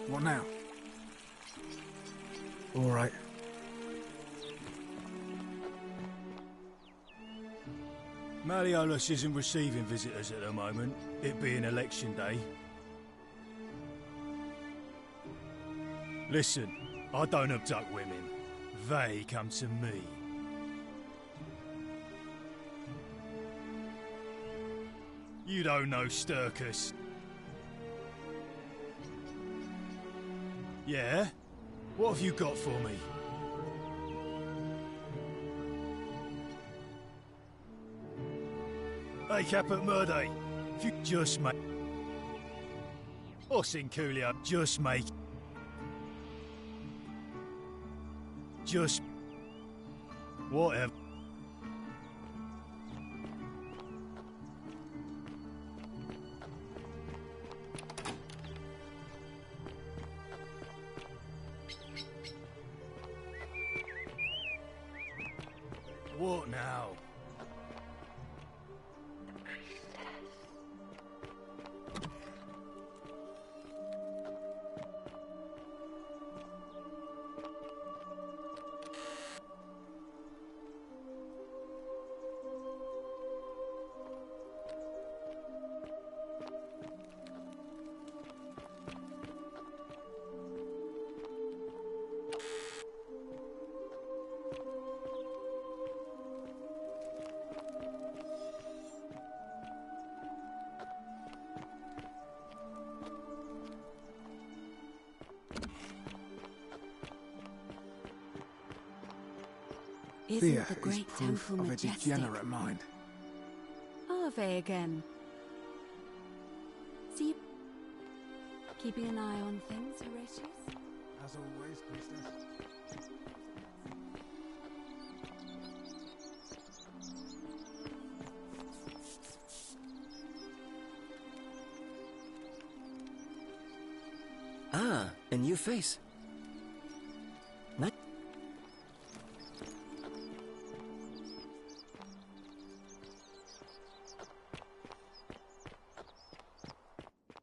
What now? All right. Malleolus isn't receiving visitors at the moment, it being election day. Listen, I don't abduct women. They come to me. You don't know Sturkus. Yeah? What have you got for me? Hey, Caput Murday, if you just make... Or Coolio, just make... Just... Whatever. What now? Fear is proof of a degenerate mind. Are they again? See you keeping an eye on things, Horatius? As always, priestess. Ah, a new face. Nice.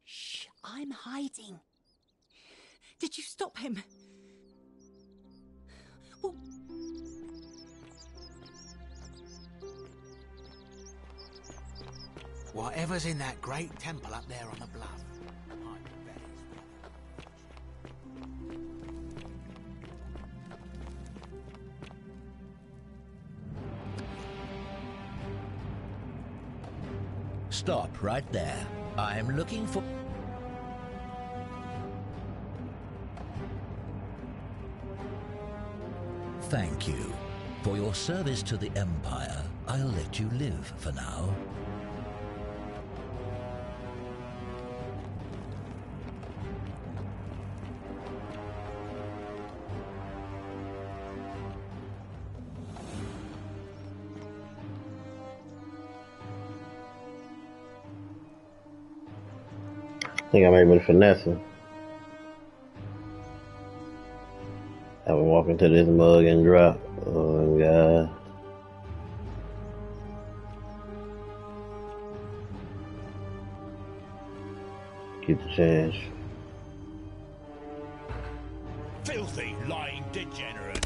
Shh, I'm hiding. Did you stop him? Well... Whatever's in that great temple up there on the bluff. Stop right there. I'm looking for... Thank you. For your service to the Empire, I'll let you live for now. I think I may have been finessing. I've been walking to this mug and drop. Oh god. Get the chance. Filthy, lying degenerate.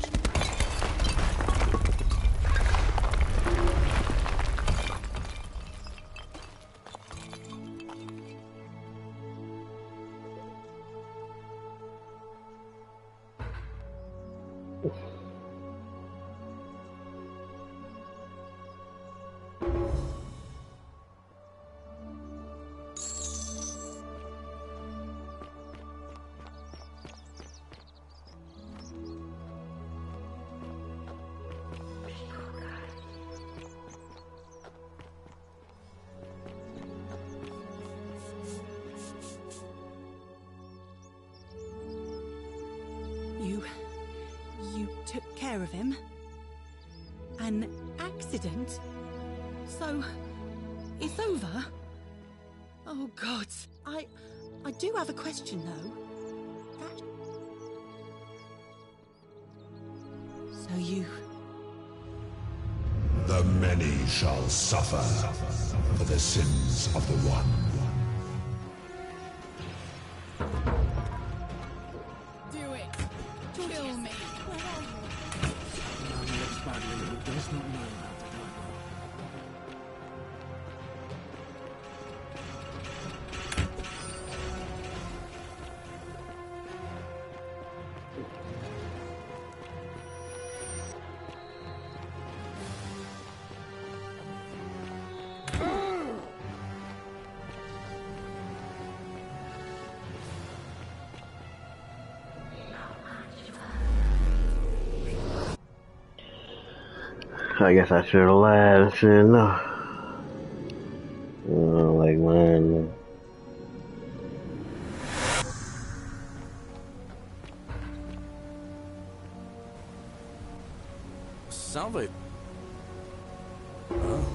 You took care of him? An accident? So, it's over? Oh God, I do have a question though. So you... The many shall suffer for the sins of the one. kill me. Man looks badly who does not know how to die well. I guess I should have lied and said no. Like mine. Salve. Oh,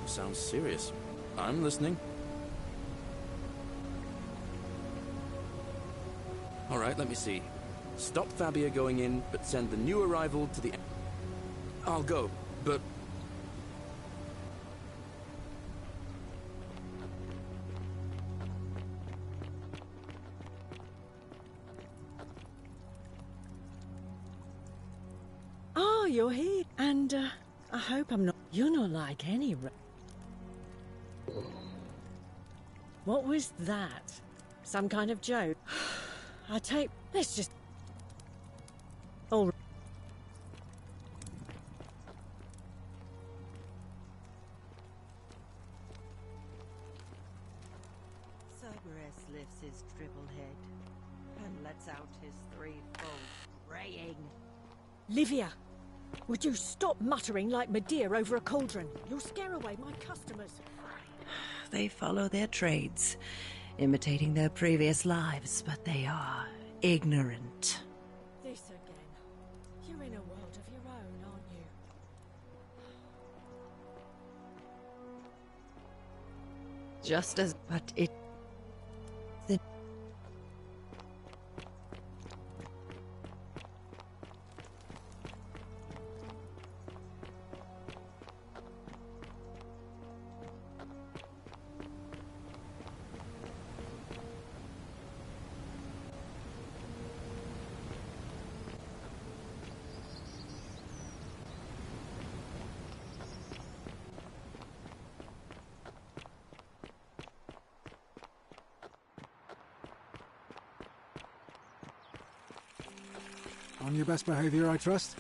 sounds serious. I'm listening. All right, let me see. Stop Fabia going in, but send the new arrival to the... I'll go, but... Oh, you're here. And, I hope I'm not... You're not like any... What was that? Some kind of joke? I take... Let's just... All right. Cerberus lifts his triple head and lets out his threefold braying. Livia, would you stop muttering like Medea over a cauldron? You'll scare away my customers. They follow their trades, imitating their previous lives, but they are ignorant. This again. You're in a world of your own, aren't you? Just as... But it... The... On your best behavior, I trust?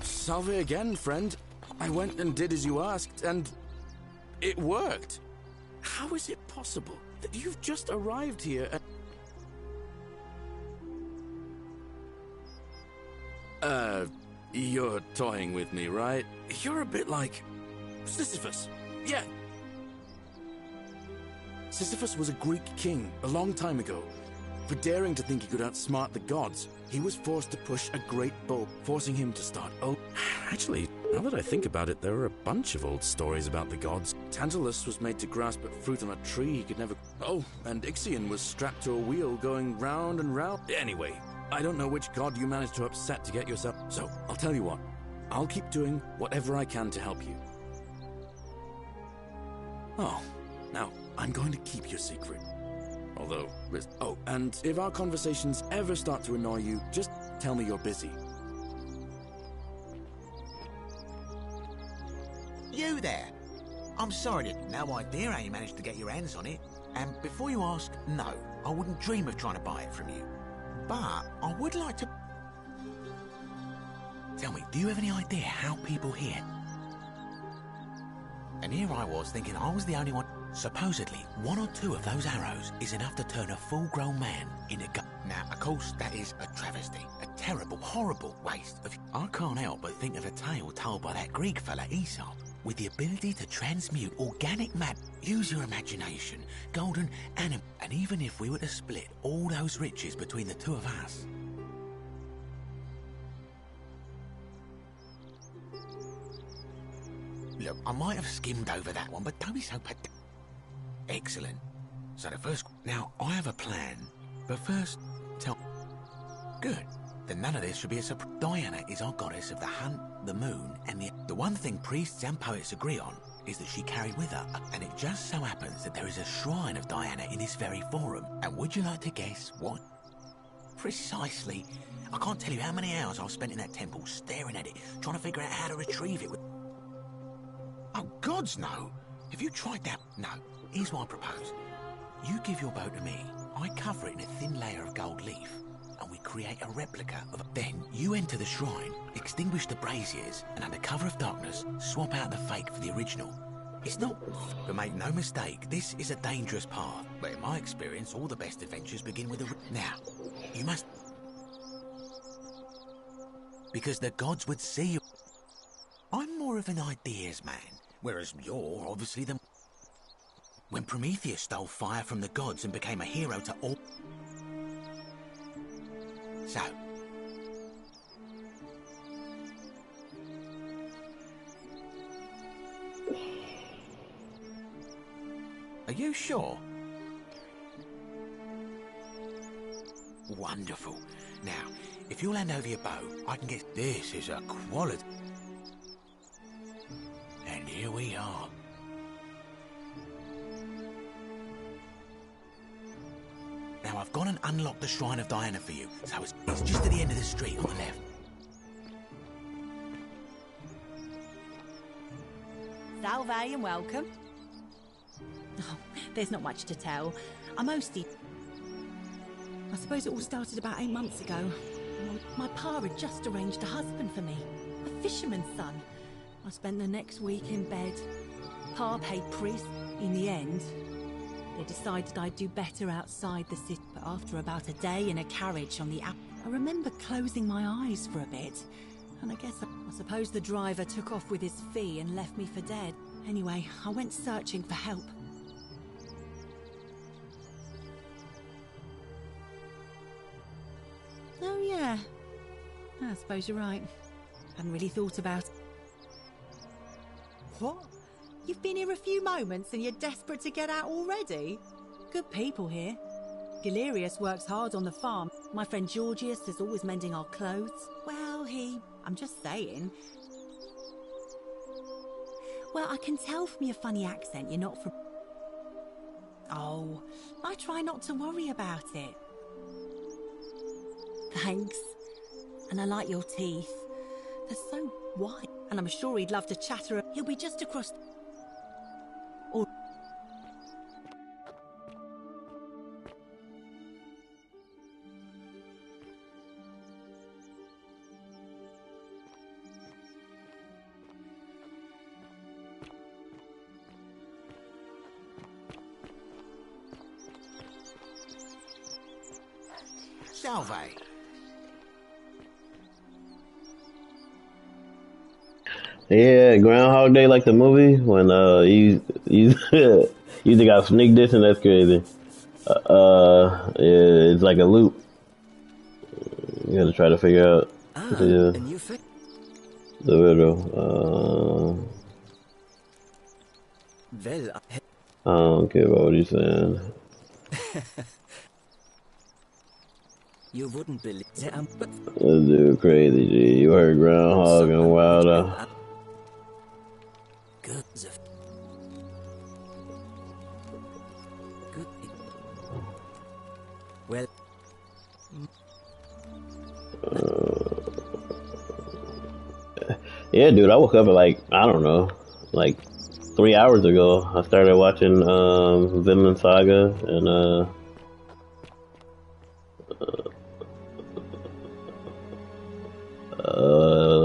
Salve again, friend. I went and did as you asked, and... it worked. How is it possible that you've just arrived here and... You're toying with me, right? You're a bit like... Sisyphus. Yeah. Sisyphus was a Greek king a long time ago. For daring to think he could outsmart the gods, he was forced to push a great bull, forcing him to start... Oh, actually, now that I think about it, there are a bunch of old stories about the gods. Tantalus was made to grasp at fruit on a tree he could never... Oh, and Ixion was strapped to a wheel going round and round. Anyway, I don't know which god you managed to upset to get yourself... So, I'll tell you what. I'll keep doing whatever I can to help you. Oh, now, I'm going to keep your secret. Although, oh, and if our conversations ever start to annoy you, just tell me you're busy. You there! I'm sorry to no idea how you managed to get your hands on it. And before you ask, no, I wouldn't dream of trying to buy it from you. But I would like to... Tell me, do you have any idea how people hear? And here I was thinking I was the only one. Supposedly, 1 or 2 of those arrows is enough to turn a full-grown man into Now, of course, that is a travesty. A terrible, horrible waste of... I can't help but think of a tale told by that Greek fella Aesop, with the ability to transmute organic matter. Use your imagination, golden animal. And even if we were to split all those riches between the 2 of us... Look, I might have skimmed over that one, but don't be so Excellent. So the first... Now, I have a plan, but first, tell... Good. Then none of this should be a surprise. Diana is our goddess of the hunt, the moon, and the one thing priests and poets agree on is that she carried with her. And it just so happens that there is a shrine of Diana in this very forum. And would you like to guess what? Precisely. I can't tell you how many hours I've spent in that temple staring at it, trying to figure out how to retrieve it. Oh, gods, no. Have you tried that? No. Here's what I propose. You give your bow to me, I cover it in a thin layer of gold leaf, and we create a replica of it. Then you enter the shrine, extinguish the braziers, and under cover of darkness, swap out the fake for the original. It's not... But make no mistake, this is a dangerous path. But in my experience, all the best adventures begin with a... Now, you must... Because the gods would see you. I'm more of an ideas man, whereas you're obviously the... When Prometheus stole fire from the gods and became a hero to all... So... Are you sure? Wonderful. Now, if you'll hand over your bow, I can get... This is a quality... And here we are. Now, I've gone and unlocked the Shrine of Diana for you, so it's just at the end of the street on the left. Salve and welcome. Oh, there's not much to tell. I suppose it all started about 8 months ago. My pa had just arranged a husband for me, a fisherman's son. I spent the next week in bed. Pa paid priest. In the end, they decided I'd do better outside the city. But after about a day in a carriage on the I remember closing my eyes for a bit. And I suppose the driver took off with his fee and left me for dead. Anyway, I went searching for help. Oh yeah, I suppose you're right. Hadn't really thought about it. What? You've been here a few moments and you're desperate to get out already? Good people here. Galerius works hard on the farm. My friend Georgius is always mending our clothes. Well, I'm just saying. Well, I can tell from your funny accent you're not from... Oh, I try not to worry about it. Thanks. And I like your teeth. They're so white. And I'm sure he'd love to chatter. He'll be just across... Or... Salve. Yeah, Groundhog Day, like the movie, when you either got sneak this and that's crazy. Yeah, it's like a loop. You gotta try to figure out the riddle. I don't care about what he's saying. You wouldn't believe it, but... This dude crazy, G. You heard Groundhog and Wilder. Good. Good. Well... Yeah, dude, I woke up at like, I don't know, like 3 hours ago. I started watching Vinland Saga and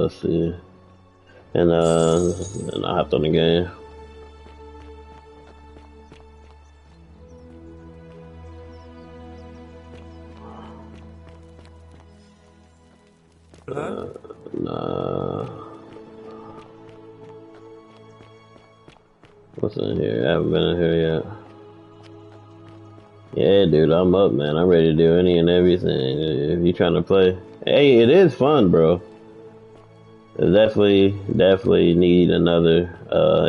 let's see, and I hopped on the game. Nah. What's in here? I haven't been in here yet. Yeah, dude, I'm up, man. I'm ready to do any and everything. If you trying to play, hey, it is fun, bro. Definitely need another.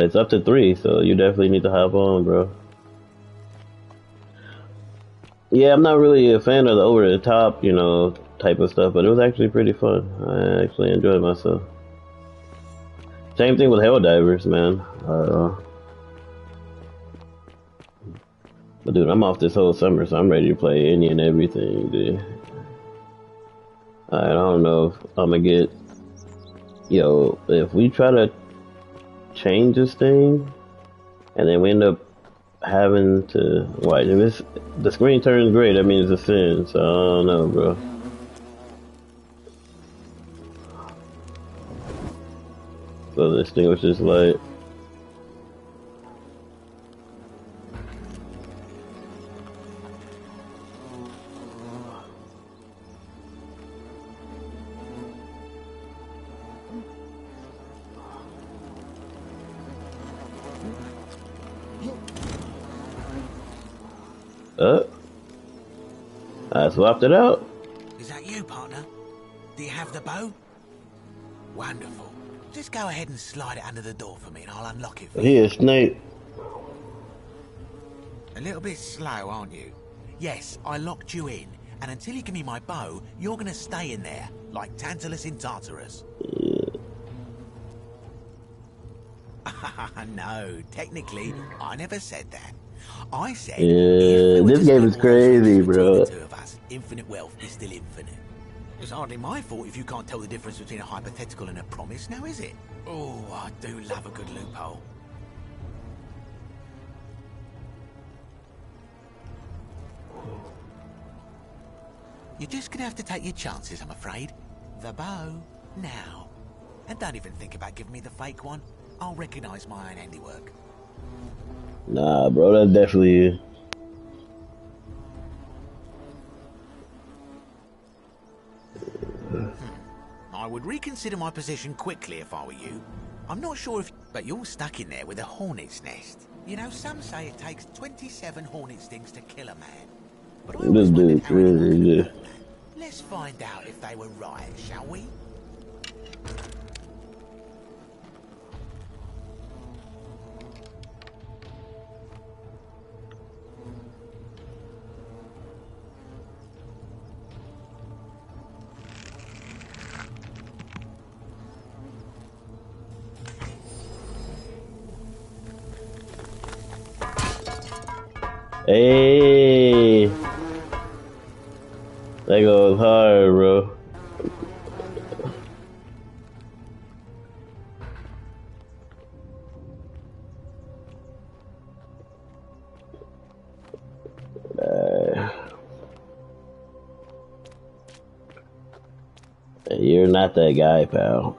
It's up to 3, so you definitely need to hop on, bro. Yeah, I'm not really a fan of the over the top, you know, type of stuff, but it was actually pretty fun. I actually enjoyed myself. Same thing with Helldivers, man. But dude, I'm off this whole summer, so I'm ready to play any and everything, dude. I don't know if I'm gonna get, yo, if we try to change this thing, and then we end up having to, watch, if the screen turns gray, that means it's a sin, so I don't know, bro. So the extinguisher's light. I swapped it out. Is that you, partner? Do you have the bow? Wonderful. Just go ahead and slide it under the door for me and I'll unlock it for you. He is Snake. A little bit slow, aren't you? Yes, I locked you in, and until you give me my bow, you're gonna stay in there, like Tantalus in Tartarus. No, technically, I never said that. I said, this game is crazy, bro. The two of us, infinite wealth is still infinite. It's hardly my fault if you can't tell the difference between a hypothetical and a promise, now is it? Oh, I do love a good loophole. You're just gonna have to take your chances, I'm afraid. The bow, now. And don't even think about giving me the fake one. I'll recognize my own handiwork. Nah, bro, that's definitely you. I would reconsider my position quickly if I were you. I'm not sure if... But you're stuck in there with a hornet's nest. You know, some say it takes 27 hornet stings to kill a man. But I always wondered how anyone could know that. Let's find out if they were right, shall we? Hey, that goes hard, bro. You're not that guy, pal.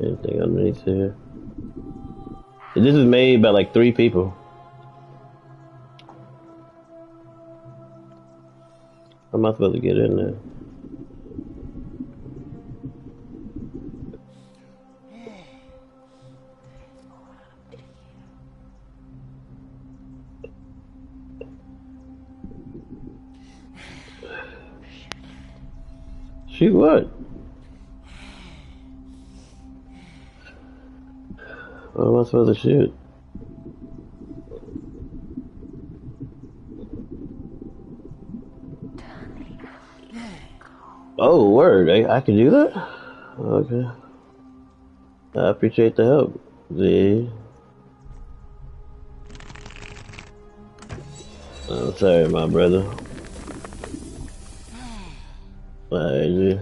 Anything underneath here? This is made by like 3 people. How am I supposed to get in there? Shoot what? What am I supposed to shoot? Oh, word. I can do that? Okay. I appreciate the help. Z. I'm sorry, my brother. Alright, G.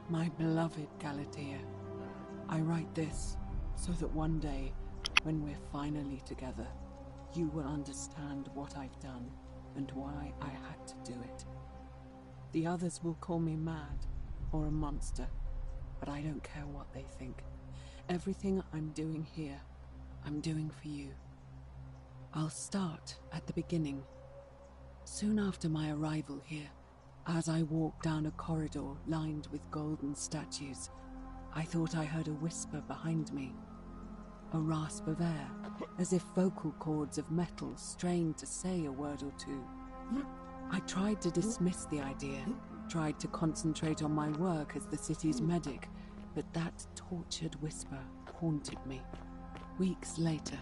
My beloved Galatea, I write this so that one day, when we're finally together, you will understand what I've done and why I had to do it. The others will call me mad or a monster, but I don't care what they think. Everything I'm doing here, I'm doing for you. I'll start at the beginning. Soon after my arrival here, as I walked down a corridor lined with golden statues, I thought I heard a whisper behind me. A rasp of air, as if vocal cords of metal strained to say a word or two. I tried to dismiss the idea, tried to concentrate on my work as the city's medic, But that tortured whisper haunted me. Weeks later,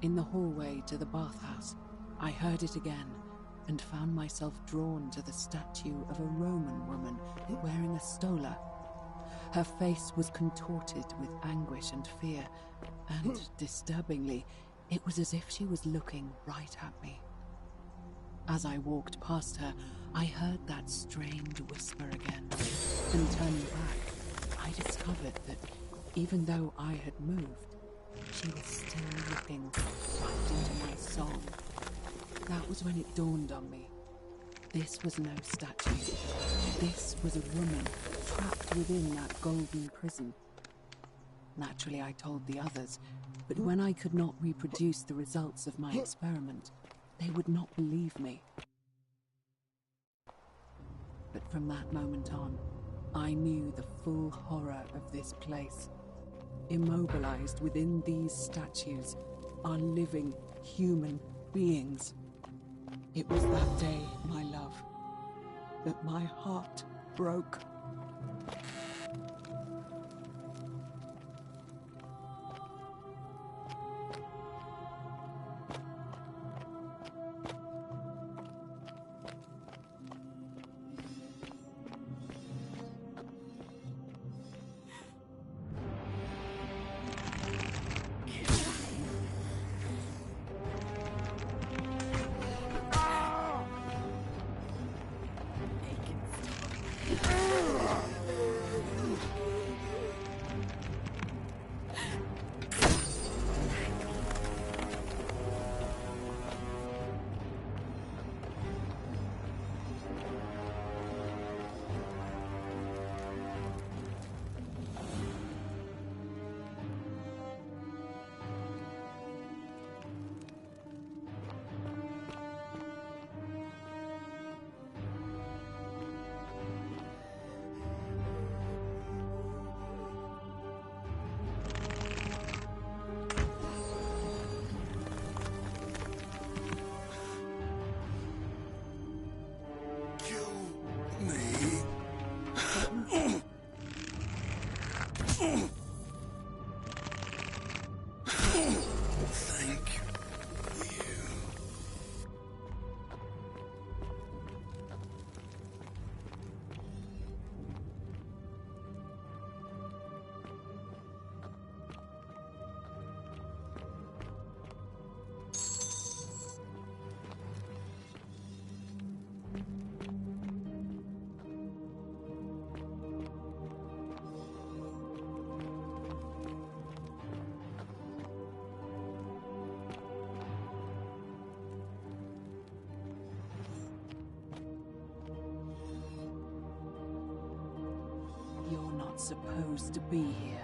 in the hallway to the bathhouse, I heard it again and found myself drawn to the statue of a Roman woman wearing a stola. Her face was contorted with anguish and fear, and, disturbingly, it was as if she was looking right at me. As I walked past her, I heard that strange whisper again, and turning back, I discovered that even though I had moved, she was still looking right into my soul. That was when it dawned on me. This was no statue. This was a woman trapped within that golden prison. Naturally, I told the others, but when I could not reproduce the results of my experiment, they would not believe me. But from that moment on, I knew the full horror of this place. Immobilized within these statues are living human beings. It was that day, my love, that my heart broke. You're not supposed to be here.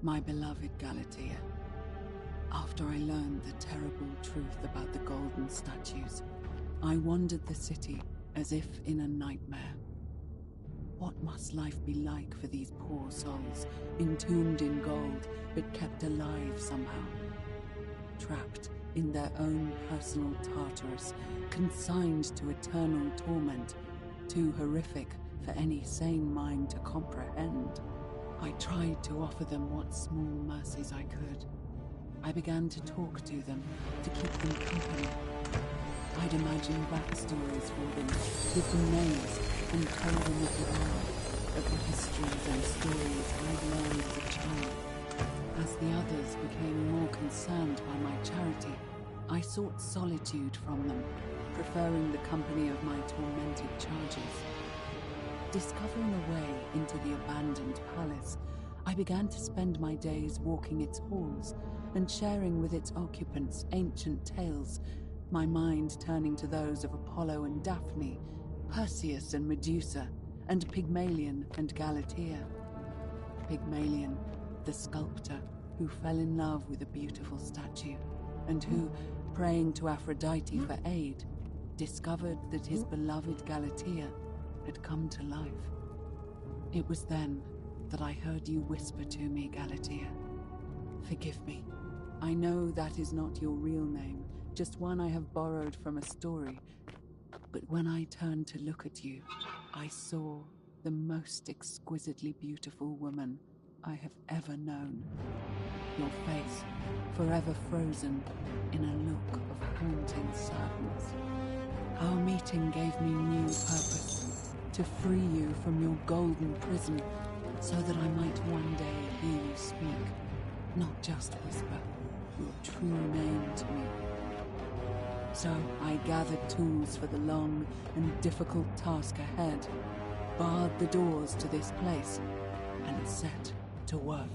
My beloved Galatea, after I learned the terrible truth about the golden statues, I wandered the city as if in a nightmare. What must life be like for these poor souls, entombed in gold, but kept alive somehow? Trapped in their own personal Tartarus, consigned to eternal torment, too horrific for any sane mind to comprehend. I tried to offer them what small mercies I could. I began to talk to them, to keep them company. I'd imagine backstories for them, give them names, and told them of the world, of the histories and stories I'd learned as a child. As the others became more concerned by my charity, I sought solitude from them, preferring the company of my tormented charges. Discovering a way into the abandoned palace, I began to spend my days walking its halls and sharing with its occupants ancient tales, my mind turning to those of Apollo and Daphne, Perseus and Medusa, and Pygmalion and Galatea. Pygmalion, the sculptor who fell in love with a beautiful statue, and who, praying to Aphrodite for aid, discovered that his beloved Galatea had come to life. It was then that I heard you whisper to me, Galatea. Forgive me. I know that is not your real name, just one I have borrowed from a story. But when I turned to look at you, I saw the most exquisitely beautiful woman I have ever known. Your face, forever frozen in a look of haunting sadness. Our meeting gave me new purpose, to free you from your golden prison, so that I might one day hear you speak, not just whisper your true name to me. So I gathered tools for the long and difficult task ahead, barred the doors to this place, and set to work.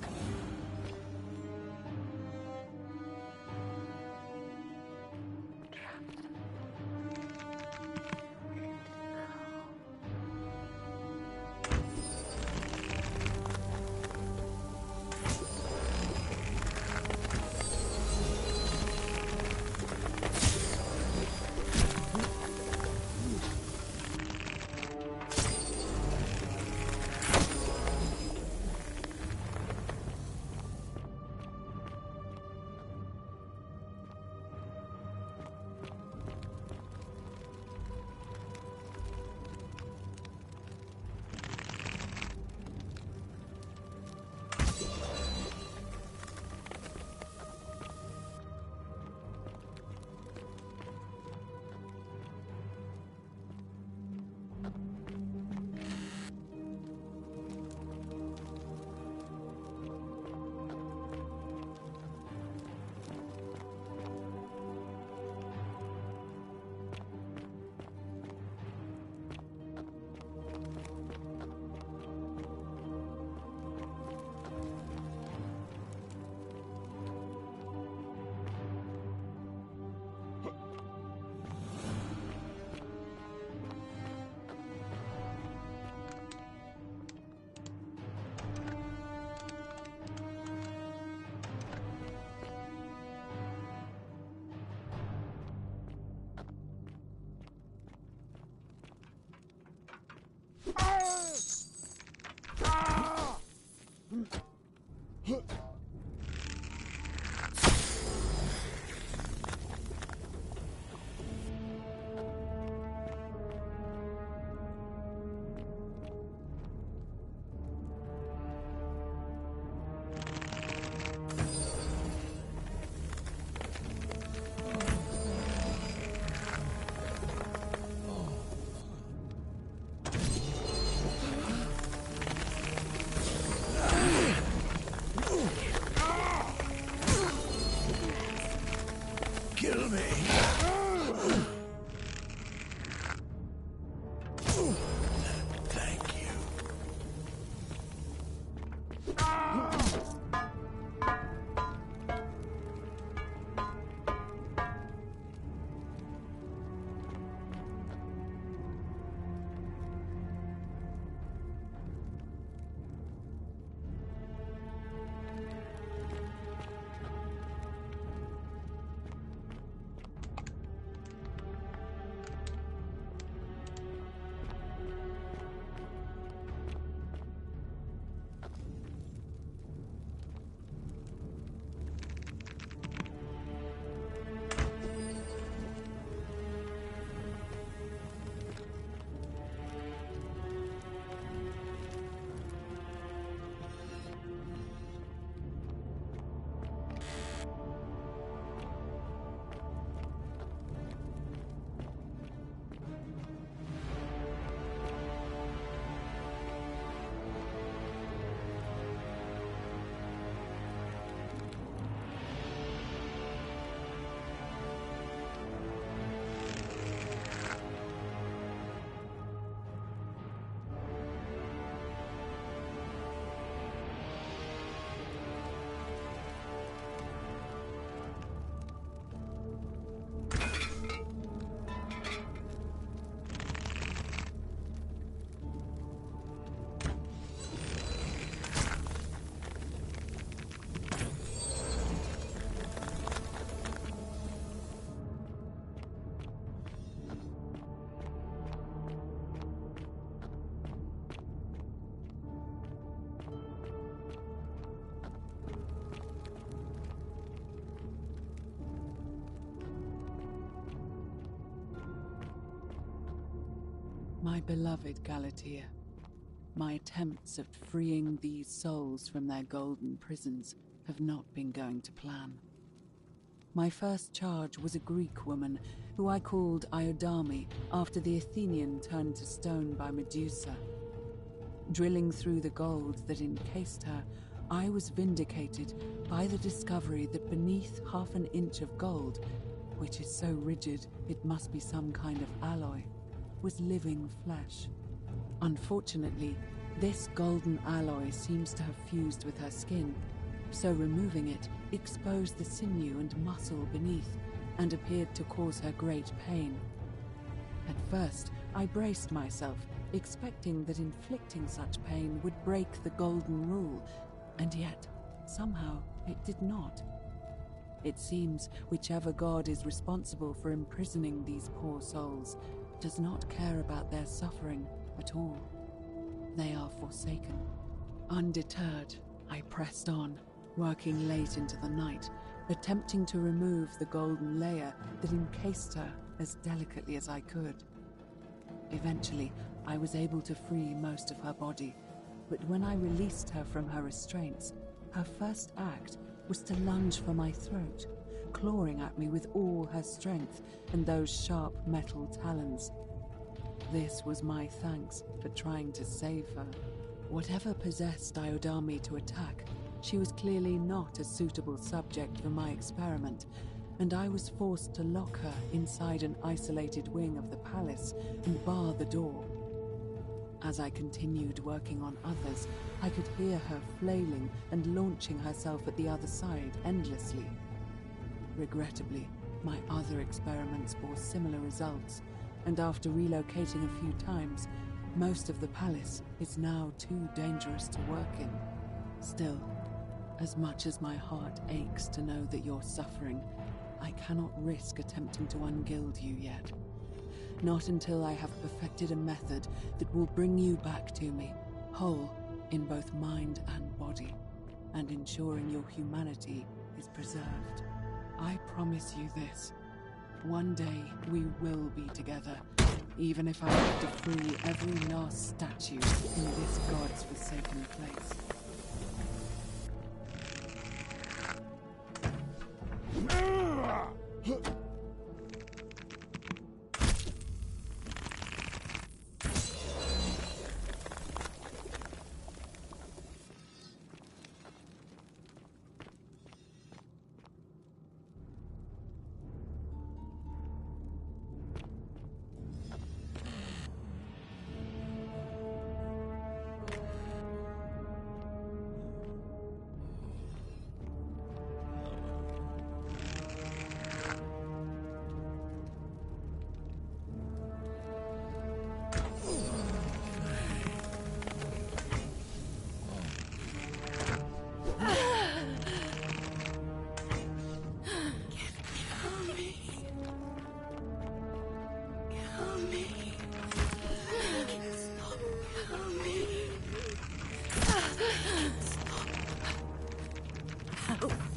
My beloved Galatea, my attempts at freeing these souls from their golden prisons have not been going to plan. My first charge was a Greek woman who I called Iodame after the Athenian turned to stone by Medusa. Drilling through the gold that encased her, I was vindicated by the discovery that beneath half an inch of gold, which is so rigid it must be some kind of alloy, was living flesh. Unfortunately, this golden alloy seems to have fused with her skin, so removing it exposed the sinew and muscle beneath and appeared to cause her great pain. At first, I braced myself, expecting that inflicting such pain would break the golden rule, and yet, somehow, it did not. It seems whichever god is responsible for imprisoning these poor souls does not care about their suffering at all. They are forsaken. Undeterred, I pressed on, working late into the night, attempting to remove the golden layer that encased her as delicately as I could. Eventually, I was able to free most of her body, but when I released her from her restraints, her first act was to lunge for my throat, clawing at me with all her strength and those sharp metal talons. This was my thanks for trying to save her. Whatever possessed Iodame to attack, she was clearly not a suitable subject for my experiment, and I was forced to lock her inside an isolated wing of the palace and bar the door. As I continued working on others, I could hear her flailing and launching herself at the other side endlessly. Regrettably, my other experiments bore similar results, and after relocating a few times, most of the palace is now too dangerous to work in. Still, as much as my heart aches to know that you're suffering, I cannot risk attempting to ungild you yet. Not until I have perfected a method that will bring you back to me, whole in both mind and body, and ensuring your humanity is preserved. I promise you this. One day we will be together, even if I have to free every last statue in this god's forsaken place.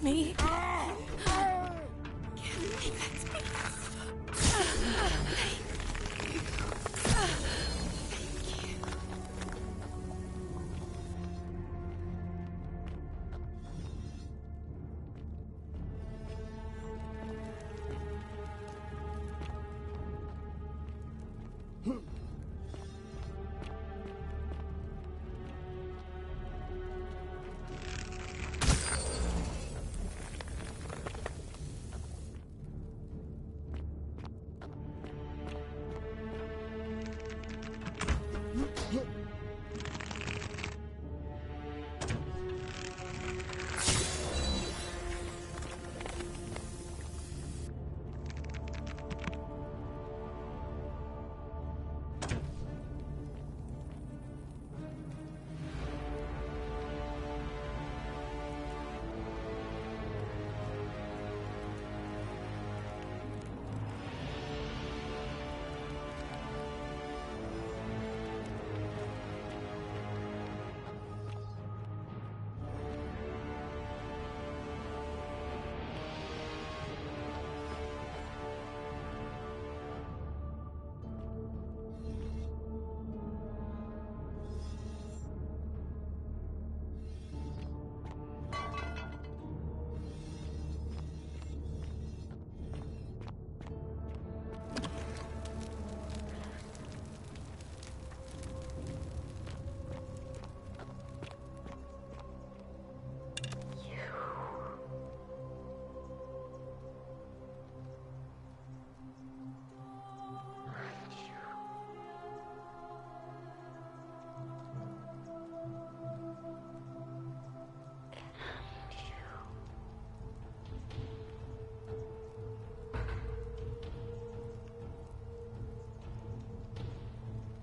Me?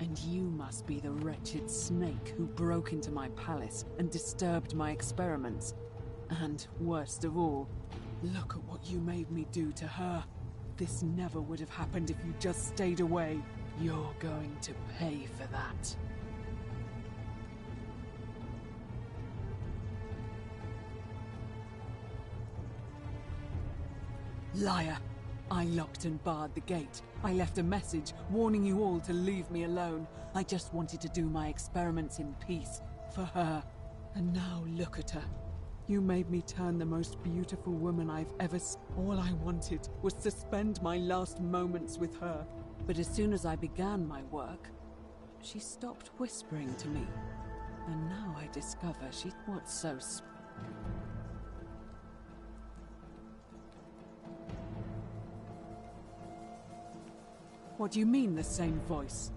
And you must be the wretched snake who broke into my palace and disturbed my experiments. And worst of all, look at what you made me do to her. This never would have happened if you just stayed away. You're going to pay for that. Liar! I locked and barred the gate. I left a message warning you all to leave me alone. I just wanted to do my experiments in peace, for her. And now look at her. You made me turn the most beautiful woman I've ever seen. All I wanted was to spend my last moments with her. But as soon as I began my work, she stopped whispering to me. And now I discover she's what's so What do you mean, the same voice?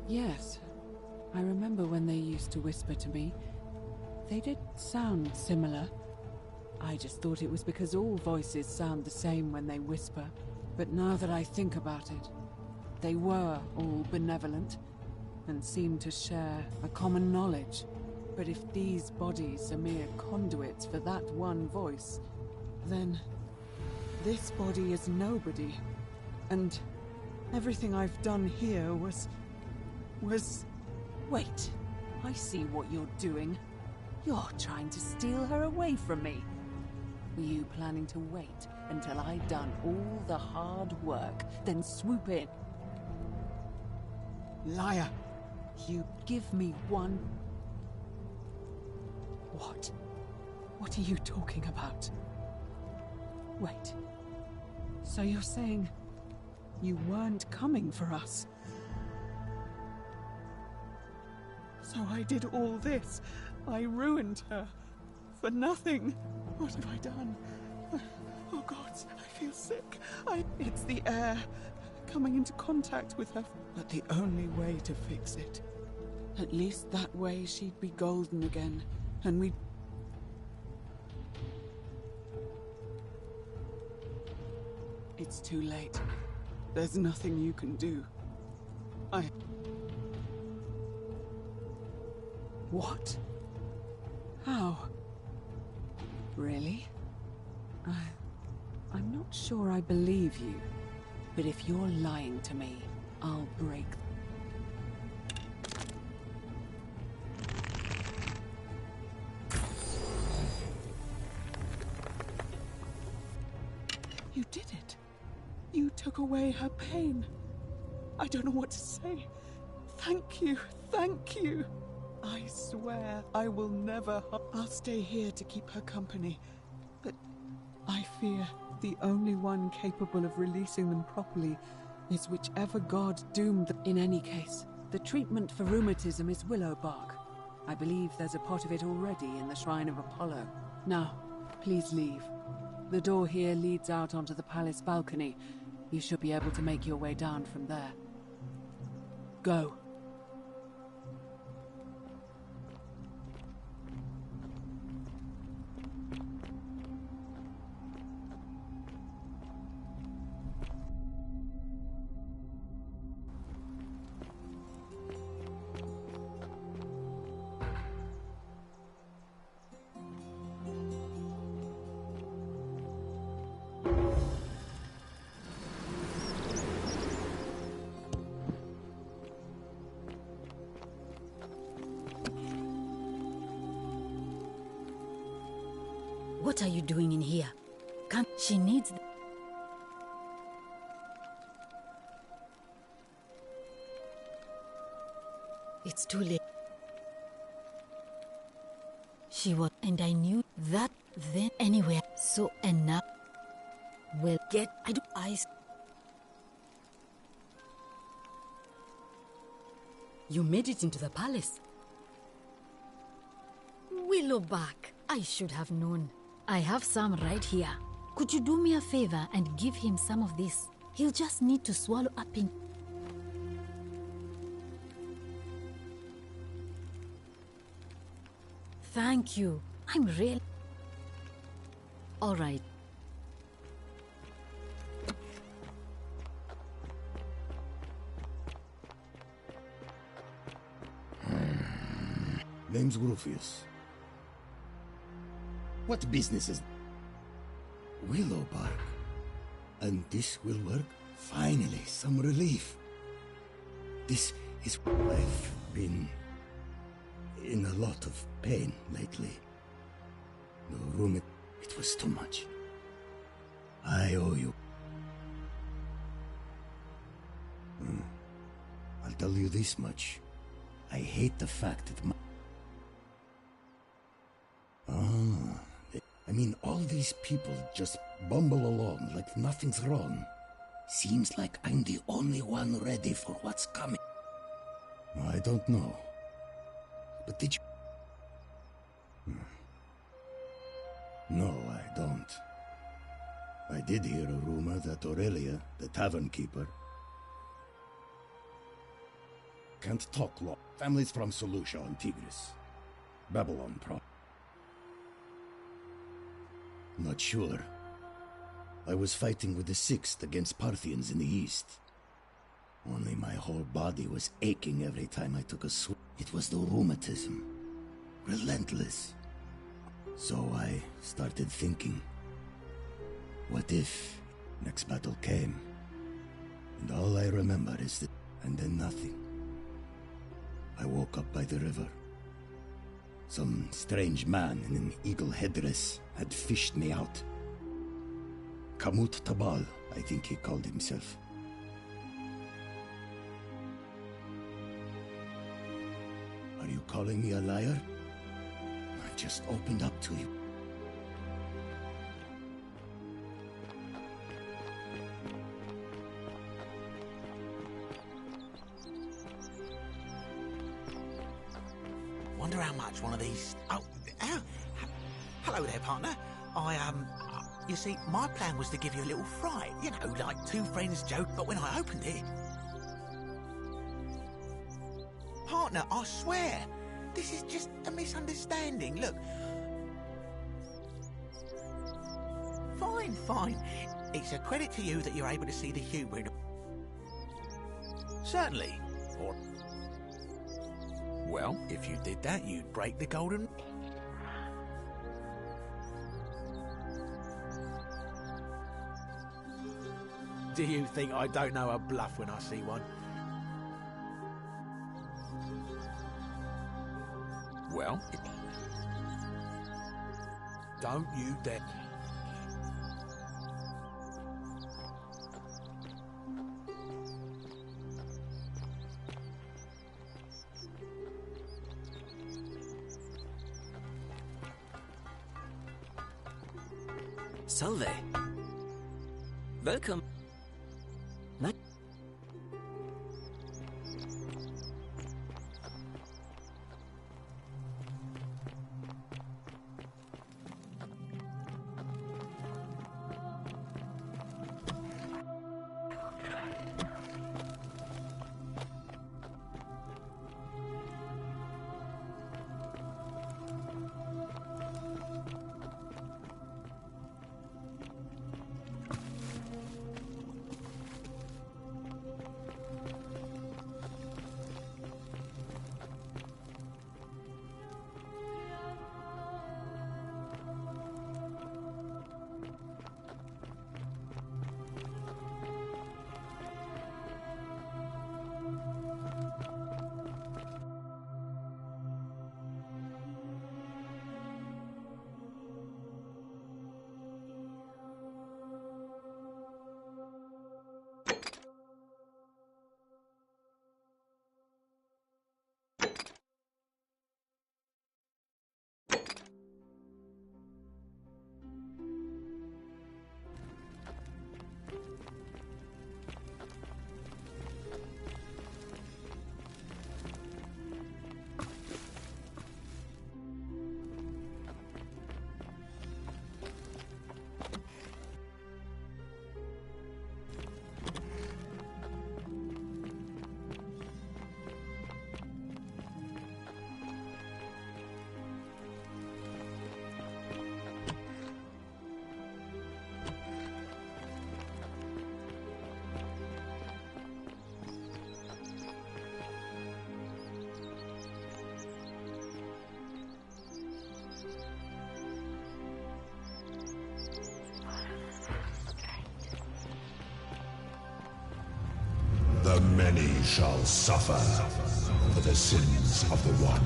Yes. I remember when they used to whisper to me. They did sound similar. I just thought it was because all voices sound the same when they whisper. But now that I think about it, they were all benevolent and seemed to share a common knowledge. But if these bodies are mere conduits for that one voice, then this body is nobody. And everything I've done here was... Wait, I see what you're doing. You're trying to steal her away from me. Were you planning to wait until I'd done all the hard work, then swoop in? Liar! You give me one... What? What are you talking about? Wait. So you're saying you weren't coming for us? So I did all this. I ruined her. For nothing. What have I done? Oh God, I feel sick. It's the air. Coming into contact with her. But the only way to fix it. At least that way she'd be golden again. And we'd... It's too late. There's nothing you can do. What? How? Really? I'm not sure I believe you. But if you're lying to me, I'll break... You did it. You took away her pain. I don't know what to say. Thank you. Thank you. I swear I will never... I'll stay here to keep her company. But I fear the only one capable of releasing them properly is whichever god doomed them. In any case, the treatment for rheumatism is willow bark. I believe there's a pot of it already in the Shrine of Apollo. Now, please leave. The door here leads out onto the palace balcony. You should be able to make your way down from there. Go. What are you doing in here? Can't she needs... It's too late. She was... And I knew that then anywhere. So enough. Well, get... I do... eyes. You made it into the palace. Willowback. I should have known. I have some right here. Could you do me a favor and give him some of this? He'll just need to swallow up in... Thank you. I'm real... All right. Name's Rufius. What business is... Willow bark. And this will work? Finally, some relief. This is... I've been... in a lot of pain lately. The room, it was too much. I owe you. I'll tell you this much. I hate the fact that I mean, all these people just bumble along like nothing's wrong. Seems like I'm the only one ready for what's coming. I don't know. But did you... No, I don't. I did hear a rumor that Aurelia, the tavern keeper... Can't talk long. Families from Seleucia on Tigris. Babylon, Not sure. I was fighting with the 6th against Parthians in the east. Only my whole body was aching every time I took a swim. It was the rheumatism. Relentless. So I started thinking, what if next battle came? And all I remember is that, and then nothing. I woke up by the river. Some strange man in an eagle headdress had fished me out. Kamut Tabal, I think he called himself. Are you calling me a liar? I just opened up to you. Wonder how much one of these... Oh, hello there, partner. You see, my plan was to give you a little fright. You know, like two friends joke, but when I opened it... Partner, I swear, this is just a misunderstanding. Look... Fine. It's a credit to you that you're able to see the humour in... Certainly. Or... Well, if you did that, you'd break the golden... Do you think I don't know a bluff when I see one? Well... Don't you dare... Salve. Welcome. The many shall suffer for the sins of the one.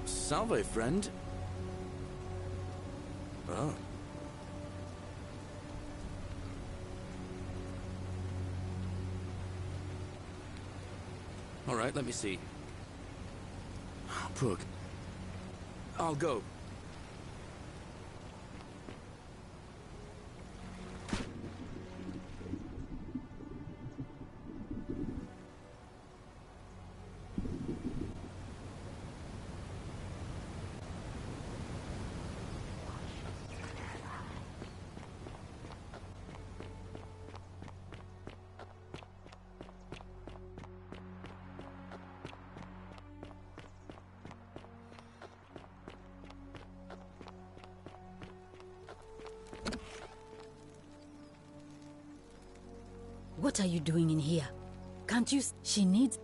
Salve, friend. Oh. All right, let me see. Pug. I'll go. What are you doing in here? Can't you She needs...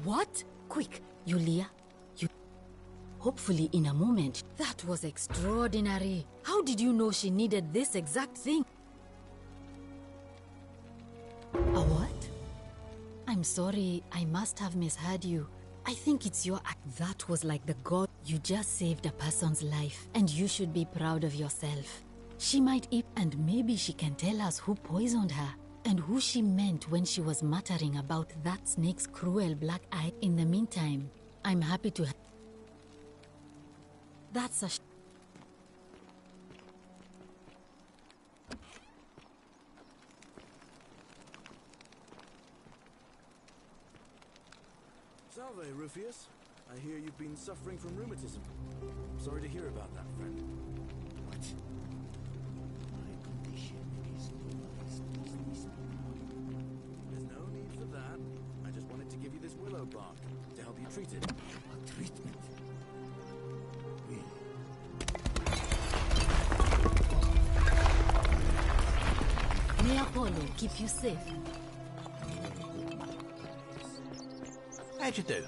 What? Quick, Yulia. You... Hopefully in a moment. That was extraordinary. How did you know she needed this exact thing? A what? I'm sorry, I must have misheard you. I think it's your act. That was like the god. You just saved a person's life, and you should be proud of yourself. She might eat, and maybe she can tell us who poisoned her. And who she meant when she was muttering about that snake's cruel black eye. In the meantime, I'm happy to... That's a... Salve, Rufius. I hear you've been suffering from rheumatism. I'm sorry to hear about that, friend. What? My condition is nobody's business. There's no need for that. I just wanted to give you this willow bark to help you treat it. A treatment? Really? May Apollo keep you safe. How'd you do?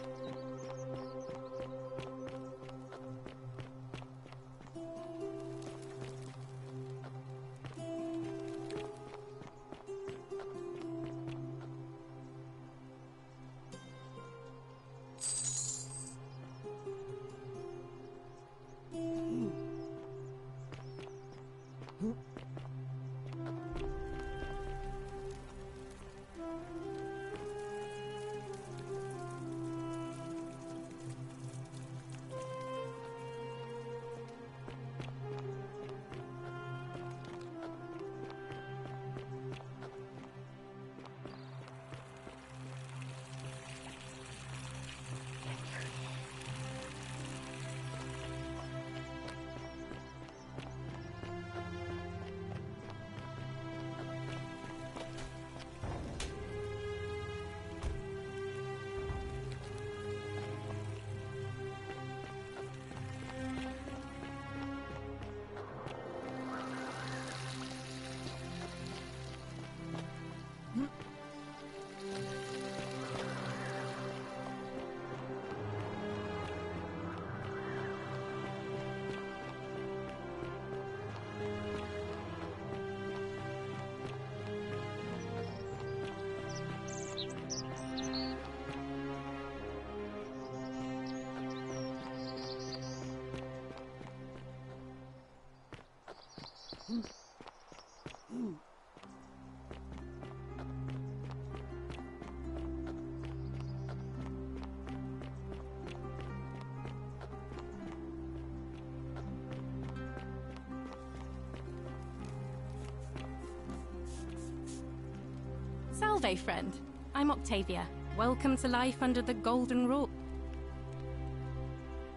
Salve, friend. I'm Octavia. Welcome to life under the Golden Rule.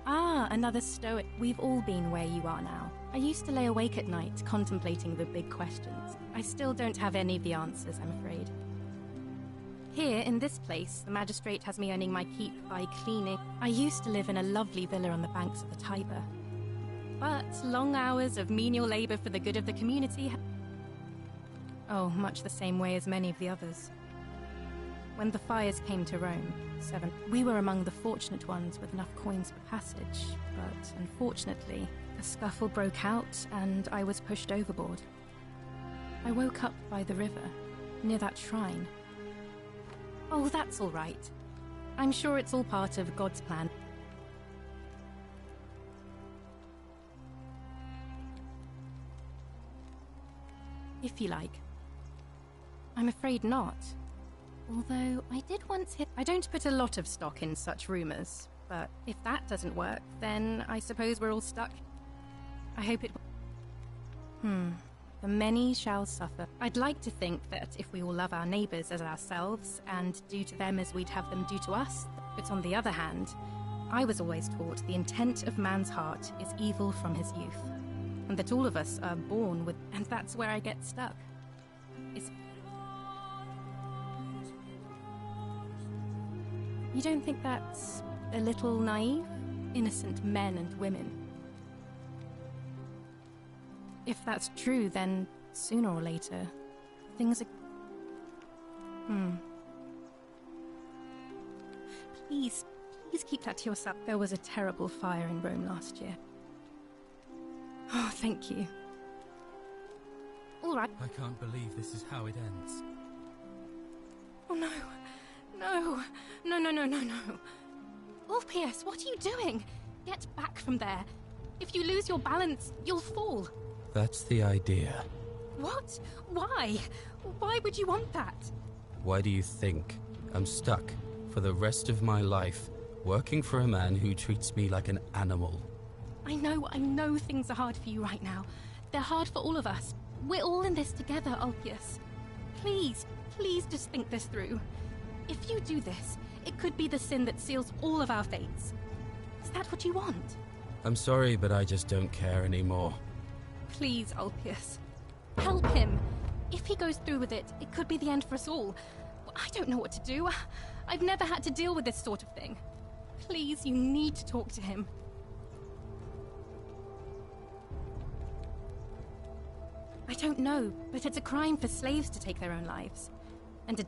Ah, another stoic. We've all been where you are now. I used to lay awake at night, contemplating the big questions. I still don't have any of the answers, I'm afraid. Here, in this place, the magistrate has me earning my keep by cleaning. I used to live in a lovely villa on the banks of the Tiber. But long hours of menial labor for the good of the community oh, much the same way as many of the others. When the fires came to Rome, we were among the fortunate ones with enough coins for passage, but unfortunately, a scuffle broke out and I was pushed overboard. I woke up by the river, near that shrine. Oh, that's all right. I'm sure it's all part of God's plan. If you like. I'm afraid not. Although, I did once hear... I don't put a lot of stock in such rumors, but if that doesn't work, then I suppose we're all stuck. I hope it... The many shall suffer. I'd like to think that if we all love our neighbours as ourselves, and do to them as we'd have them do to us, but on the other hand, I was always taught the intent of man's heart is evil from his youth, and that all of us are born with... And that's where I get stuck. You don't think that's a little naive? Innocent men and women. If that's true, then sooner or later, things are... Please keep that to yourself. There was a terrible fire in Rome last year. Oh, thank you. All right. I can't believe this is how it ends. Oh, no. No. No. Ulpius, what are you doing? Get back from there. If you lose your balance, you'll fall. That's the idea. What? Why? Why would you want that? Why do you think I'm stuck for the rest of my life working for a man who treats me like an animal? I know things are hard for you right now. They're hard for all of us. We're all in this together, Ulpius. Please just think this through. If you do this, it could be the sin that seals all of our fates. Is that what you want? I'm sorry, but I just don't care anymore. Please, Ulpius. Help him. If he goes through with it, it could be the end for us all. I don't know what to do. I've never had to deal with this sort of thing. Please, you need to talk to him. I don't know, but it's a crime for slaves to take their own lives. And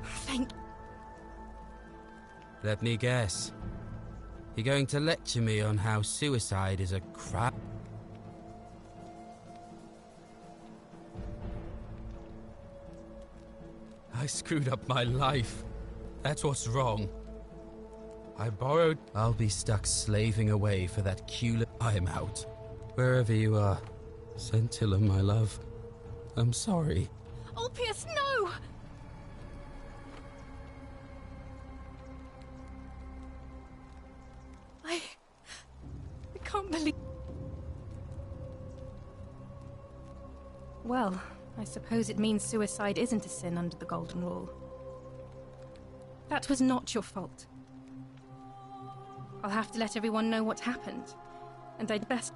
Thank... Let me guess. You're going to lecture me on how suicide is a crap? I screwed up my life. That's what's wrong. I borrowed... I'll be stuck slaving away for that Cula... I'm out. Wherever you are. Scintilla, my love. I'm sorry. Ulpius, no! I can't believe... Well, I suppose it means suicide isn't a sin under the Golden Rule. That was not your fault. I'll have to let everyone know what happened, and I'd best...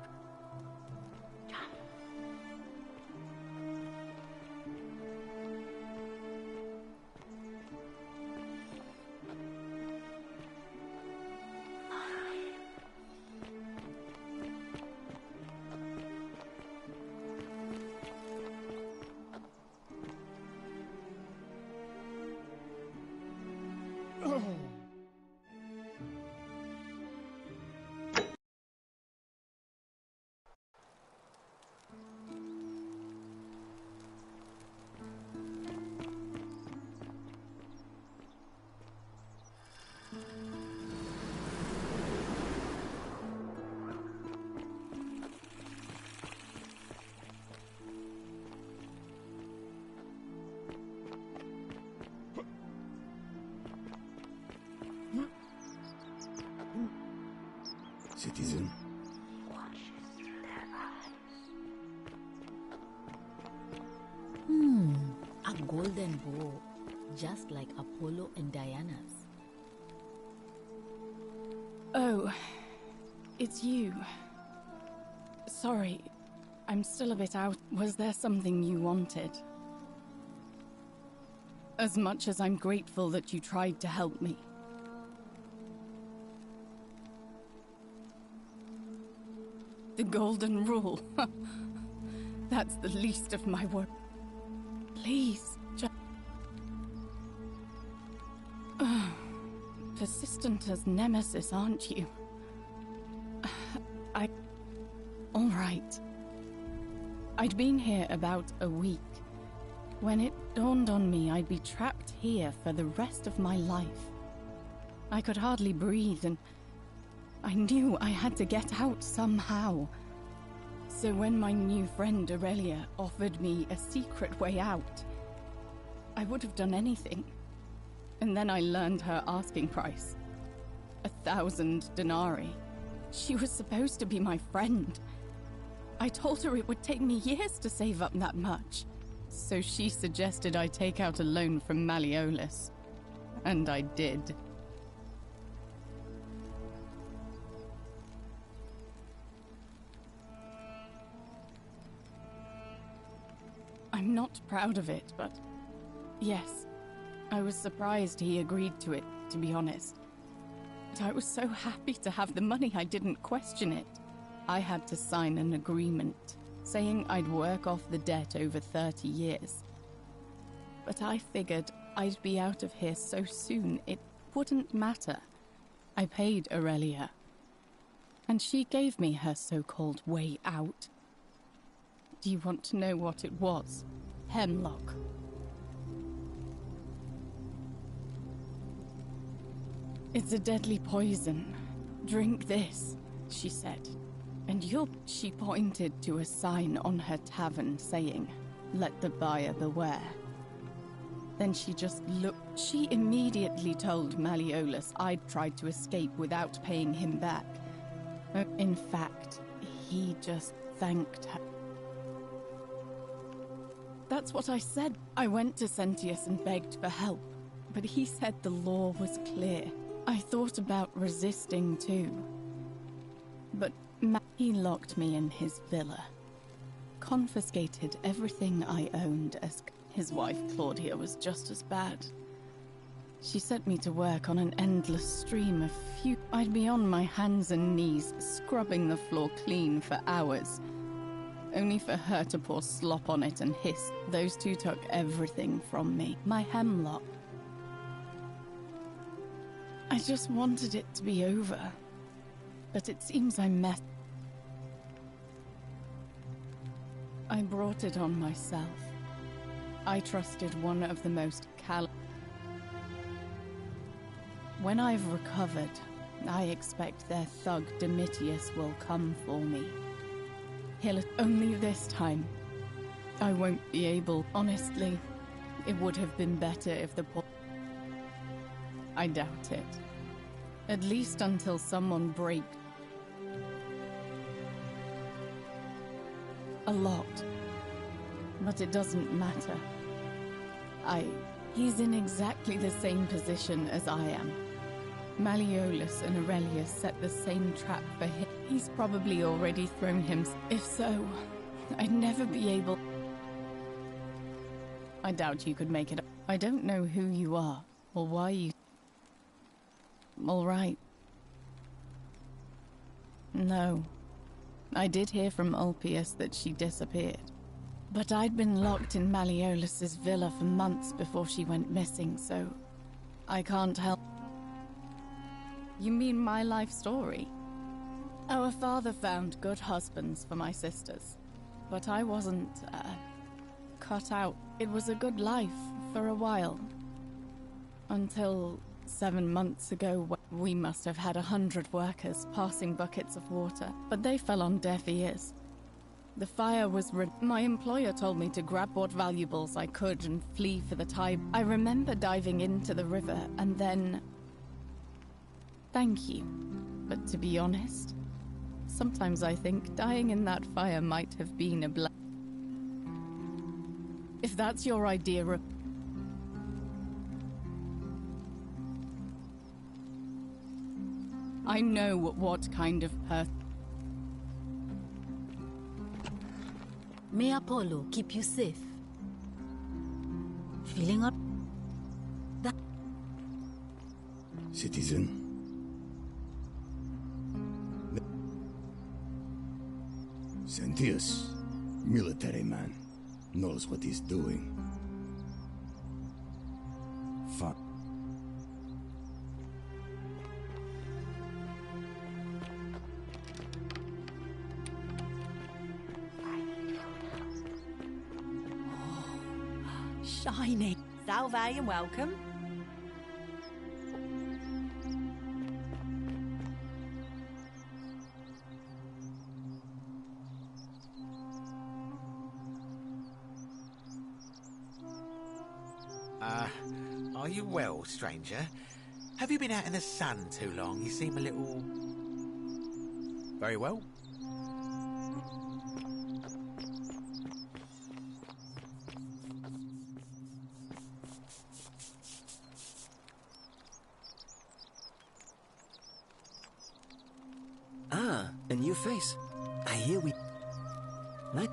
Citizen. golden bow, just like Apollo and Diana's. Oh, it's you. Sorry, I'm still a bit out. Was there something you wanted? As much as I'm grateful that you tried to help me. The golden rule. That's the least of my work. Please, just... Persistent as Nemesis, aren't you? All right. I'd been here about a week when it dawned on me I'd be trapped here for the rest of my life. I could hardly breathe, and I knew I had to get out somehow. So when my new friend Aurelia offered me a secret way out, I would have done anything. And then I learned her asking price. 1,000 denarii. She was supposed to be my friend. I told her it would take me years to save up that much. So she suggested I take out a loan from Malleolus. And I did. I'm not proud of it, but yes, I was surprised he agreed to it, to be honest. But I was so happy to have the money I didn't question it. I had to sign an agreement, saying I'd work off the debt over 30 years. But I figured I'd be out of here so soon it wouldn't matter. I paid Aurelia, and she gave me her so-called way out. Do you want to know what it was? Hemlock. It's a deadly poison. Drink this, she said. And she pointed to a sign on her tavern saying, "Let the buyer beware." Then she just looked. She immediately told Malleolus I'd tried to escape without paying him back. In fact, he just thanked her. That's what I said. I went to Sentius and begged for help, but he said the law was clear. I thought about resisting too, but he locked me in his villa, confiscated everything I owned as his wife Claudia was just as bad. She set me to work on an endless stream of I'd be on my hands and knees, scrubbing the floor clean for hours, only for her to pour slop on it and hiss. Those two took everything from me. My hemlock. I just wanted it to be over, but it seems I messed. I brought it on myself. I trusted one of the most When I've recovered, I expect their thug Domitius will come for me. Only this time, I won't be able. Honestly, it would have been better if the I doubt it. At least until someone breaks. A lot. But it doesn't matter. He's in exactly the same position as I am. Malleolus and Aurelia set the same trap for him. He's probably already thrown him. If so, I'd never be able. I doubt you could make it. I don't know who you are, or why you... All right. No. I did hear from Ulpius that she disappeared. But I'd been locked in Malleolus's villa for months before she went missing, so I can't help. You mean my life story? Our father found good husbands for my sisters, but I wasn't, cut out. It was a good life for a while. Until 7 months ago, we must have had 100 workers passing buckets of water, but they fell on deaf ears. The fire was my employer told me to grab what valuables I could and flee for the tide. I remember diving into the river and then... Thank you. But to be honest, sometimes I think dying in that fire might have been a If that's your idea of... I know what kind of person... May Apollo keep you safe. Feeling up? That... Citizen. Sentius, military man, knows what he's doing. Fine. Shining. Salve and welcome. Are you well, stranger? Have you been out in the sun too long? You seem a little... Very well? Ah, a new face. I hear we... Night...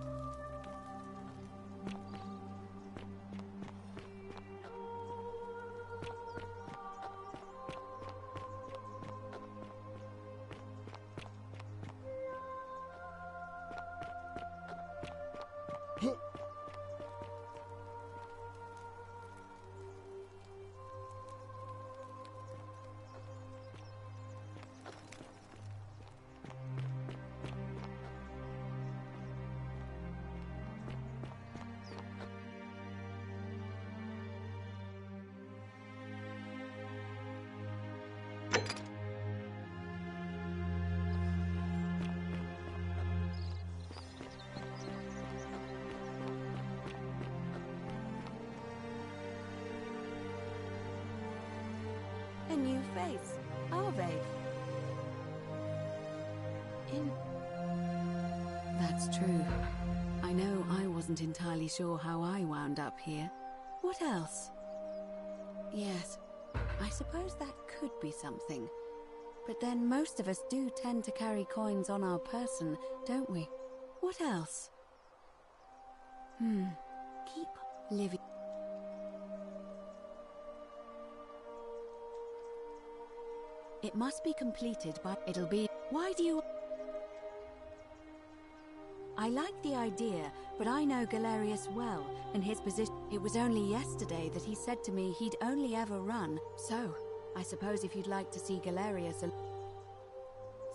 A new face, are they? That's true. I know I wasn't entirely sure how I wound up here. What else? Yes, I suppose that could be something. But then most of us do tend to carry coins on our person, don't we? What else? Keep living. It must be completed by... It'll be... Why do you... I like the idea, but I know Galerius well, and his position... It was only yesterday that he said to me he'd only ever run. So, I suppose if you'd like to see Galerius...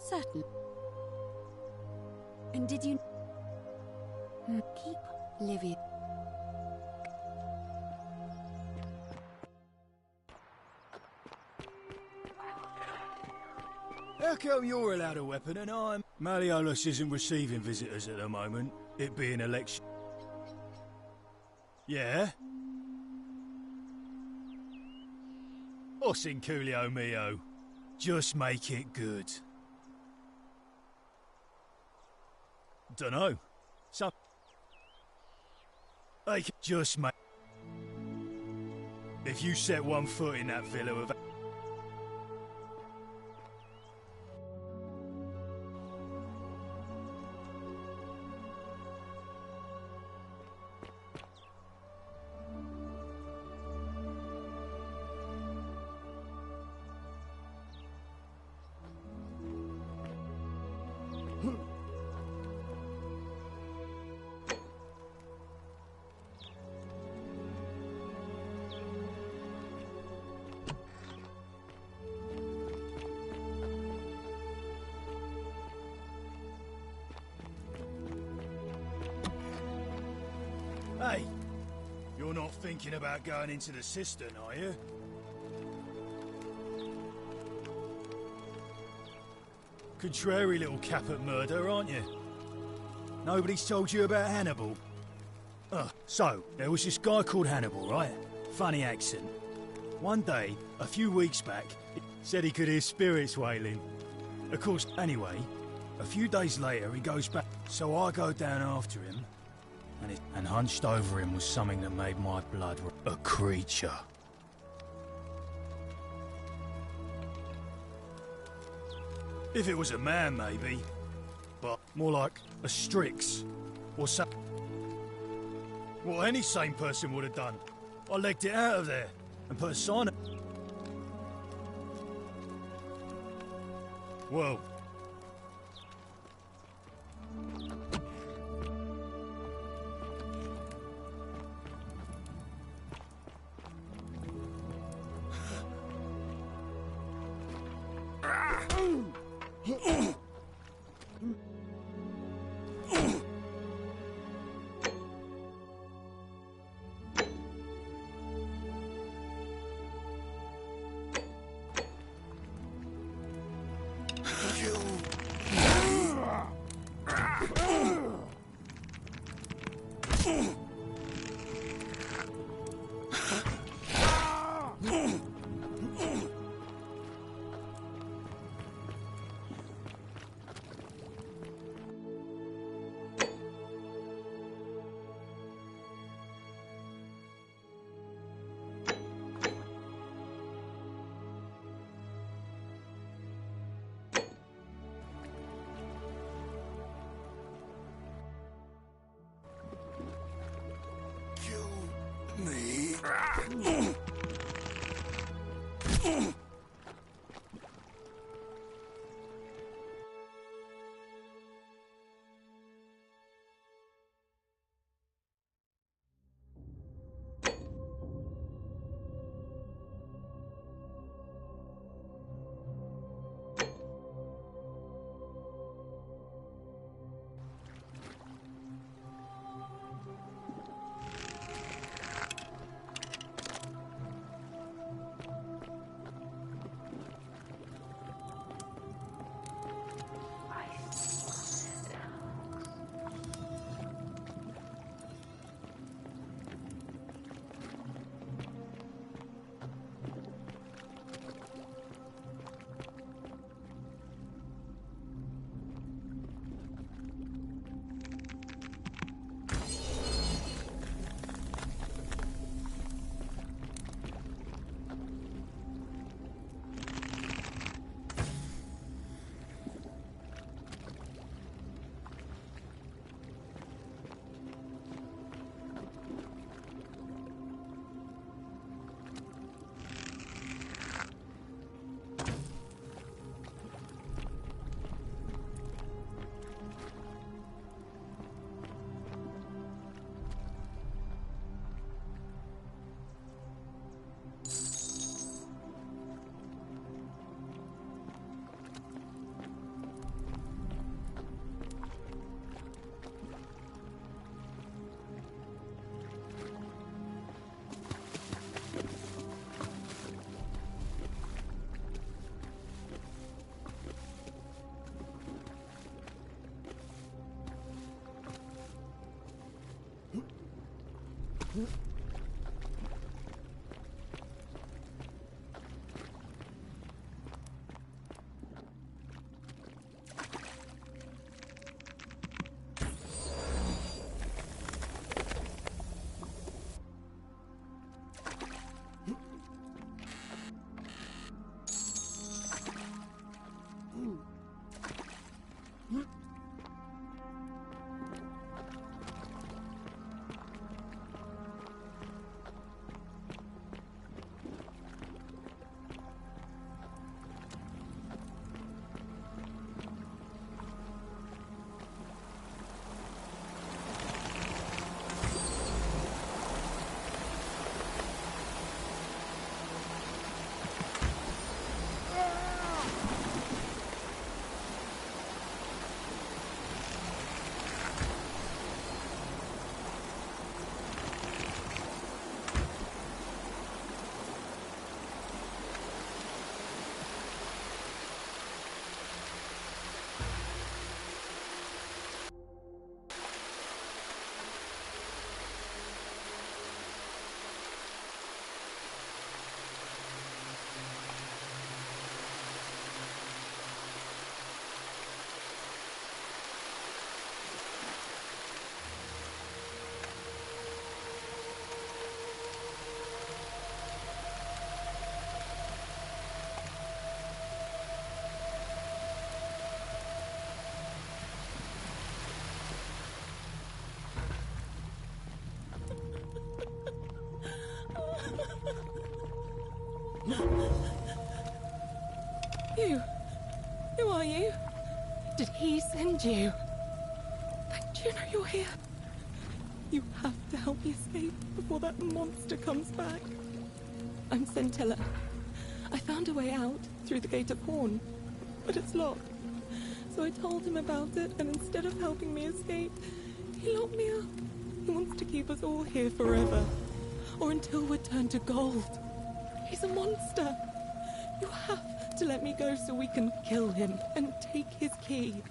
Certainly. And did you... Keep living. How come you're allowed a weapon and I'm... Malleolus isn't receiving visitors at the moment, it being election. Yeah? Osinculio mio. Just make it good. Dunno. Some... Hey, just make... If you set one foot in that villa of... Hey, you're not thinking about going into the cistern, are you? Contrary little cap at murder, aren't you? Nobody's told you about Hannibal? So, there was this guy called Hannibal, right? Funny accent. One day, a few weeks back, he said he could hear spirits wailing. Of course, anyway, a few days later he goes back, so I go down after him, and hunched over him was something that made my blood a creature. If it was a man, maybe, but more like a Strix, or something. What any sane person would have done. I legged it out of there and put a sign up. Well. You? Who are you? Did he send you? Thank you know you're here. You have to help me escape before that monster comes back. I'm Scintilla. I found a way out through the Gate of Horn, but it's locked. So I told him about it, and instead of helping me escape, he locked me up. He wants to keep us all here forever, or until we're turned to gold. He's a monster. You have to let me go so we can kill him and take his key.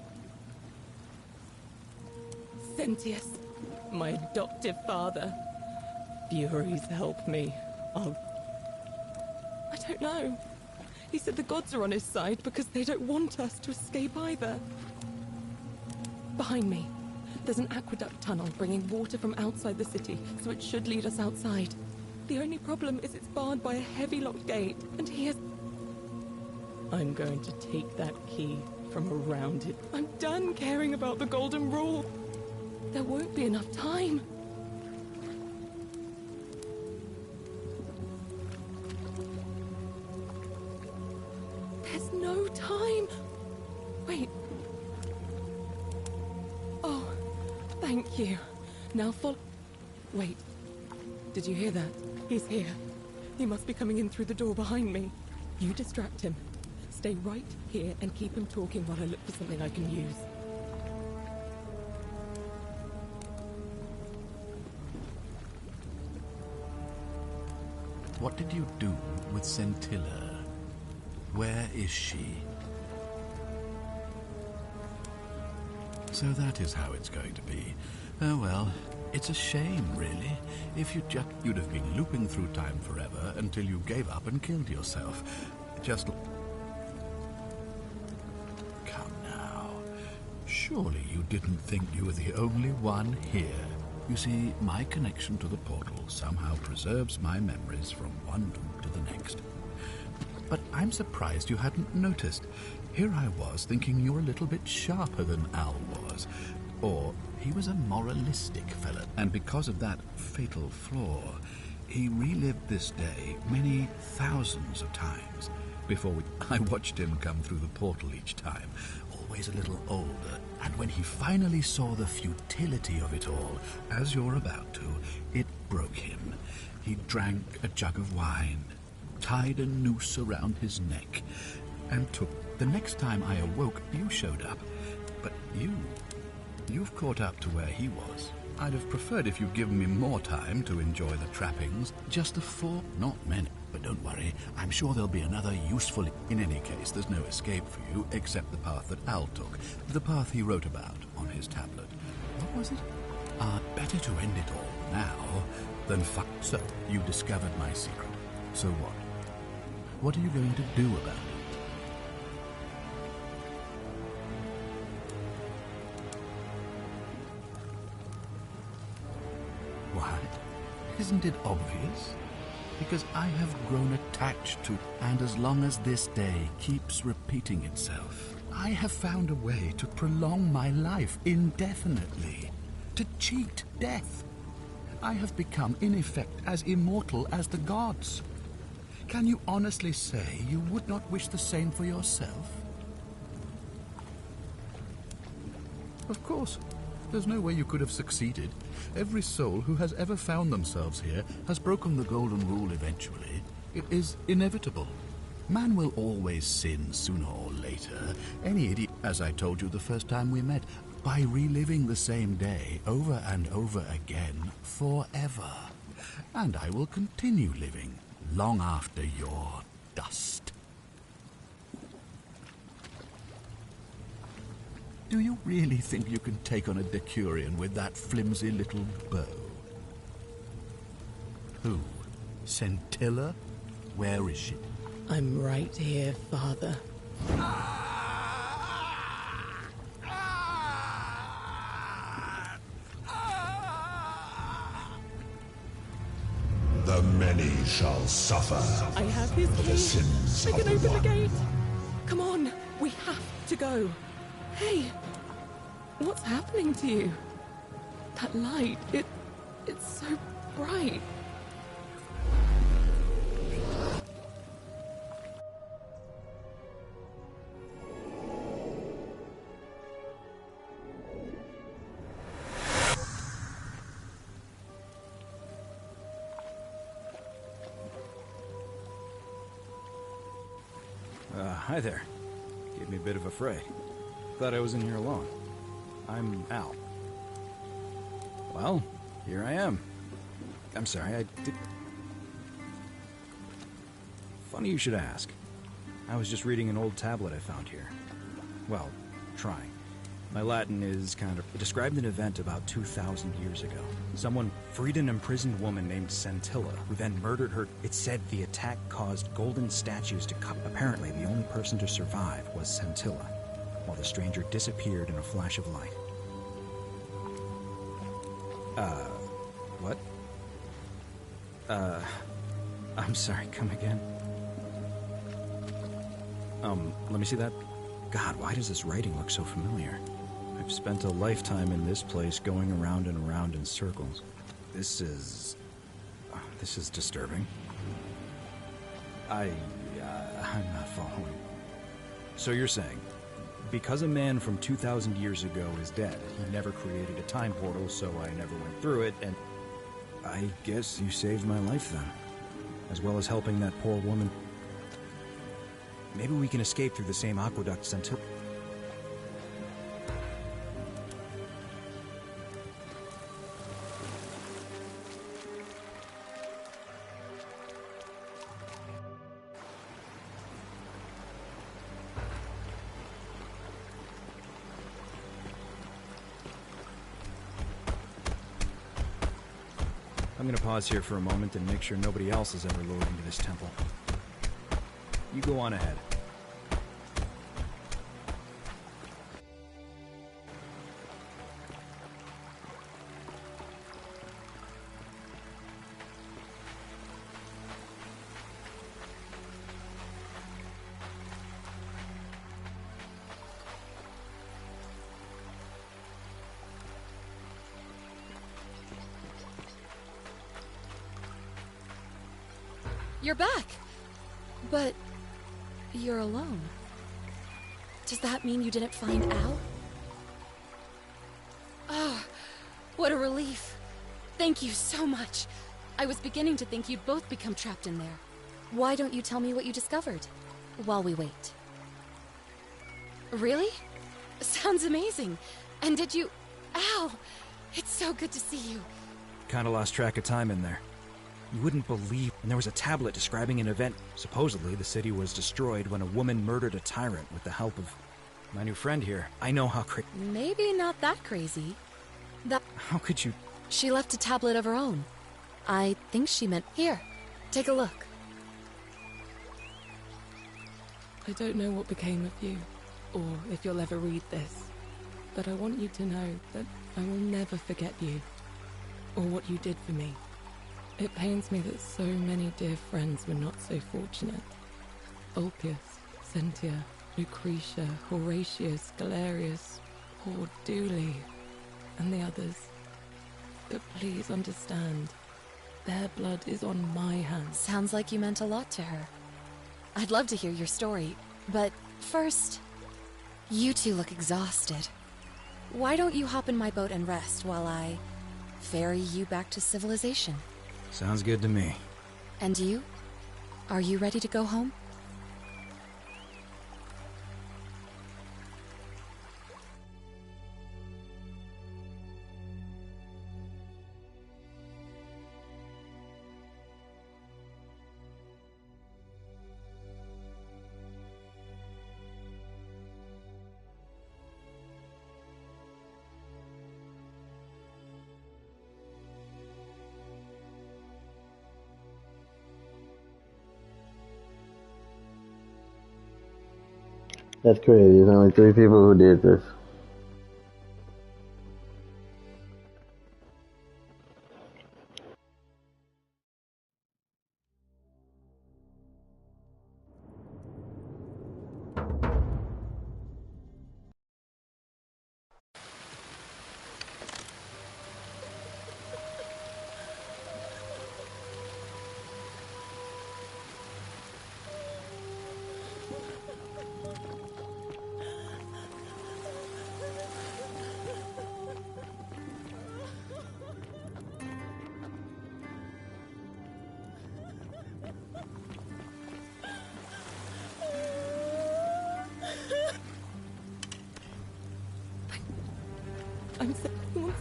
Sentius, my adoptive father. Furies help me. I don't know. He said the gods are on his side because they don't want us to escape either. Behind me, there's an aqueduct tunnel bringing water from outside the city, so it should lead us outside. The only problem is it's barred by a heavy locked gate, and he has... I'm going to take that key from around it. I'm done caring about the Golden Rule. There won't be enough time. There's no time. Wait. Oh, thank you. Now follow... Wait. Did you hear that? He's here. He must be coming in through the door behind me. You distract him. Stay right here and keep him talking while I look for something I can use. What did you do with Scintilla? Where is she? So that is how it's going to be. Oh well, it's a shame, really. If you'd have been looping through time forever until you gave up and killed yourself. Just... Come now. Surely you didn't think you were the only one here. You see, my connection to the portal somehow preserves my memories from one loop to the next. But I'm surprised you hadn't noticed. Here I was thinking you were a little bit sharper than Al was. Or he was a moralistic fella, and because of that fatal flaw, he relived this day many thousands of times before I watched him come through the portal each time, always a little older. And when he finally saw the futility of it all, as you're about to, it broke him. He drank a jug of wine, tied a noose around his neck, and took... The next time I awoke, you showed up. But you've caught up to where he was. I'd have preferred if you'd given me more time to enjoy the trappings. Just the 4, not many. But don't worry, I'm sure there'll be another useful... In any case, there's no escape for you except the path that Al took. The path he wrote about on his tablet. What was it? Better to end it all now than So, you discovered my secret. So what? What are you going to do about it? Why? Isn't it obvious? Because I have grown attached to, and as long as this day keeps repeating itself, I have found a way to prolong my life indefinitely, to cheat death. I have become, in effect, as immortal as the gods. Can you honestly say you would not wish the same for yourself? Of course. There's no way you could have succeeded. Every soul who has ever found themselves here has broken the golden rule eventually. It is inevitable. Man will always sin sooner or later. Any idiot, as I told you the first time we met, by reliving the same day over and over again forever. And I will continue living long after your dust. Do you really think you can take on a Decurion with that flimsy little bow? Who? Scintilla? Where is she? I'm right here, Father. The many shall suffer. I have his for key. the sins I of can the open one. the gate. Come on, we have to go. Hey, what's happening to you? That light, it's so bright. hi there. Gave me a bit of a fright. Thought I was in here alone. I'm Al. Well, here I am. I'm sorry, I did... Funny you should ask. I was just reading an old tablet I found here. Well, trying. My Latin is kind of... It described an event about 2,000 years ago. Someone freed an imprisoned woman named Scintilla, who then murdered her. It said the attack caused golden statues to come. Apparently, the only person to survive was Scintilla, while the stranger disappeared in a flash of light. What? I'm sorry, come again? Let me see that. God, why does this writing look so familiar? I've spent a lifetime in this place going around and around in circles. This is disturbing. I'm not following. So you're saying, because a man from 2,000 years ago is dead, he never created a time portal, so I never went through it, and I guess you saved my life then, as well as helping that poor woman. Maybe we can escape through the same aqueduct until... I'm gonna pause here for a moment and make sure nobody else is ever lured into this temple. You go on ahead. You're back! But... you're alone. Does that mean you didn't find Al? Oh, what a relief. Thank you so much. I was beginning to think you'd both become trapped in there. Why don't you tell me what you discovered, while we wait? Really? Sounds amazing. And did you... Al! It's so good to see you. Kinda lost track of time in there. You wouldn't believe... And there was a tablet describing an event. Supposedly, the city was destroyed when a woman murdered a tyrant with the help of my new friend here. I know how Maybe not that crazy. How could you... She left a tablet of her own. I think she meant... Here, take a look. I don't know what became of you, or if you'll ever read this, but I want you to know that I will never forget you, or what you did for me. It pains me that so many dear friends were not so fortunate. Ulpius, Sentia, Lucretia, Horatius, Galerius, poor Dooley, and the others. But please understand, their blood is on my hands. Sounds like you meant a lot to her. I'd love to hear your story, but first, you two look exhausted. Why don't you hop in my boat and rest while I ferry you back to civilization? Sounds good to me. And you? Are you ready to go home? That's crazy. There's only 3 people who did this.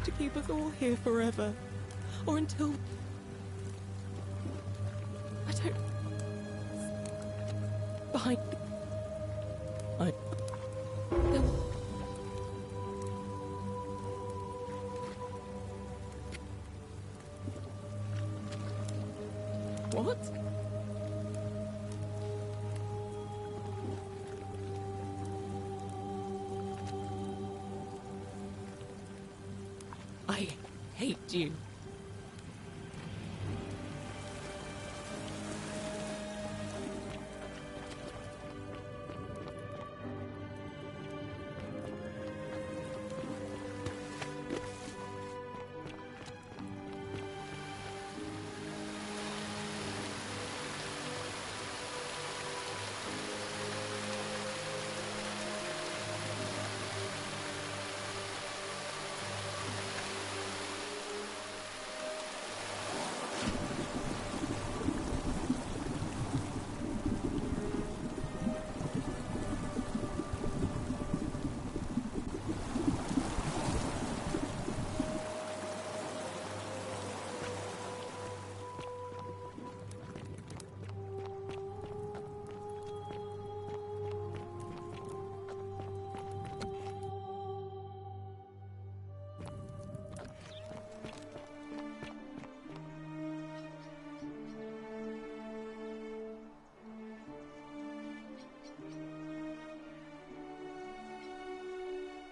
to keep us all here forever. Or until... I don't... Behind... I... There... What? I hate you.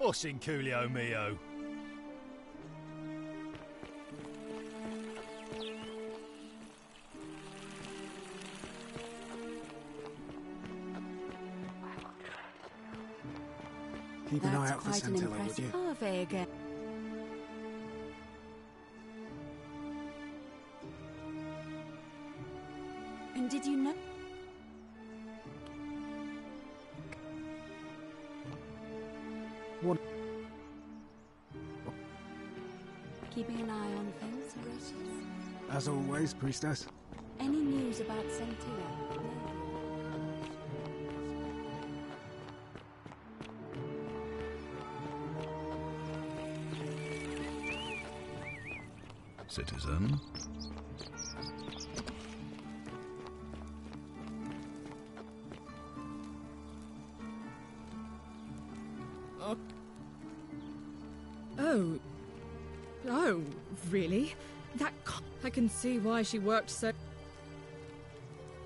What's in Coolio Mio? Keep an eye out for Santilla, would you? Parve again. And did you know? What? Keeping an eye on things, Horatius? As always, priestess. Any news about Santilla? Citizen. Oh. Oh, really? That I can see why she worked so...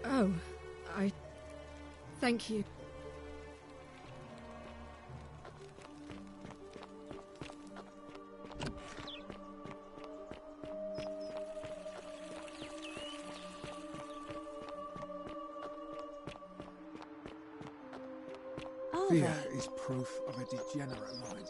Oh, Thank you. Fear is proof of a degenerate mind.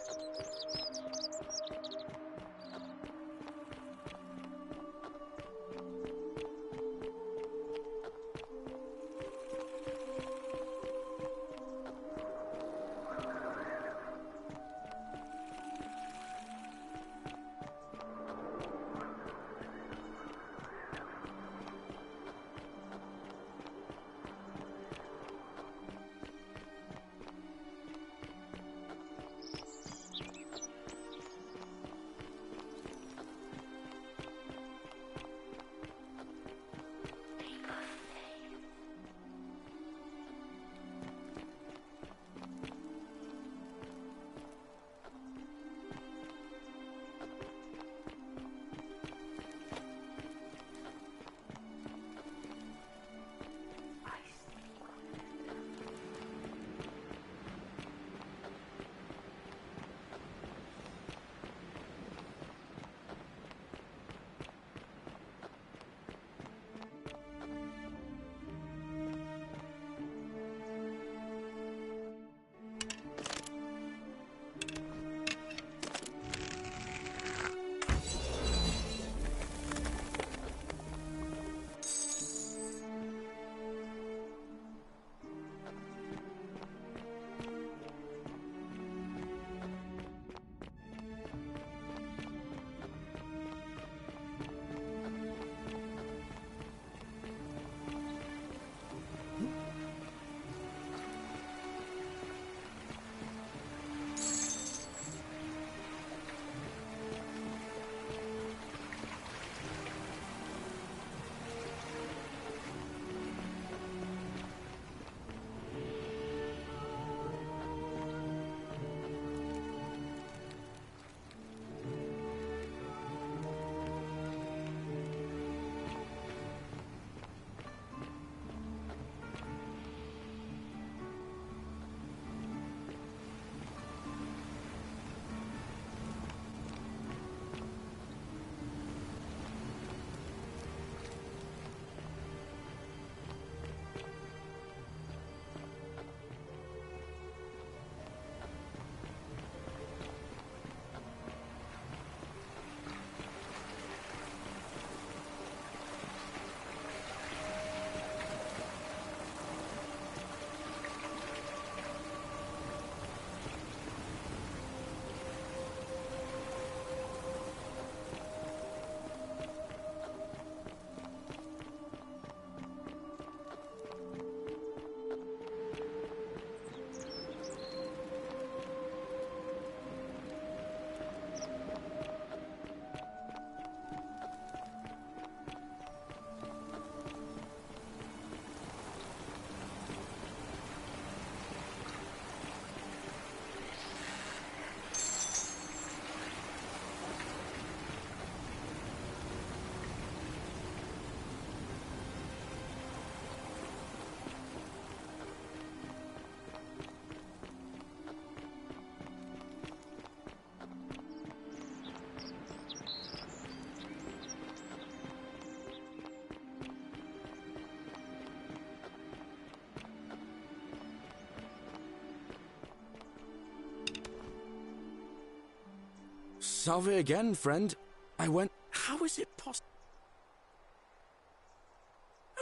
Salve again, friend. I went... How is it possible?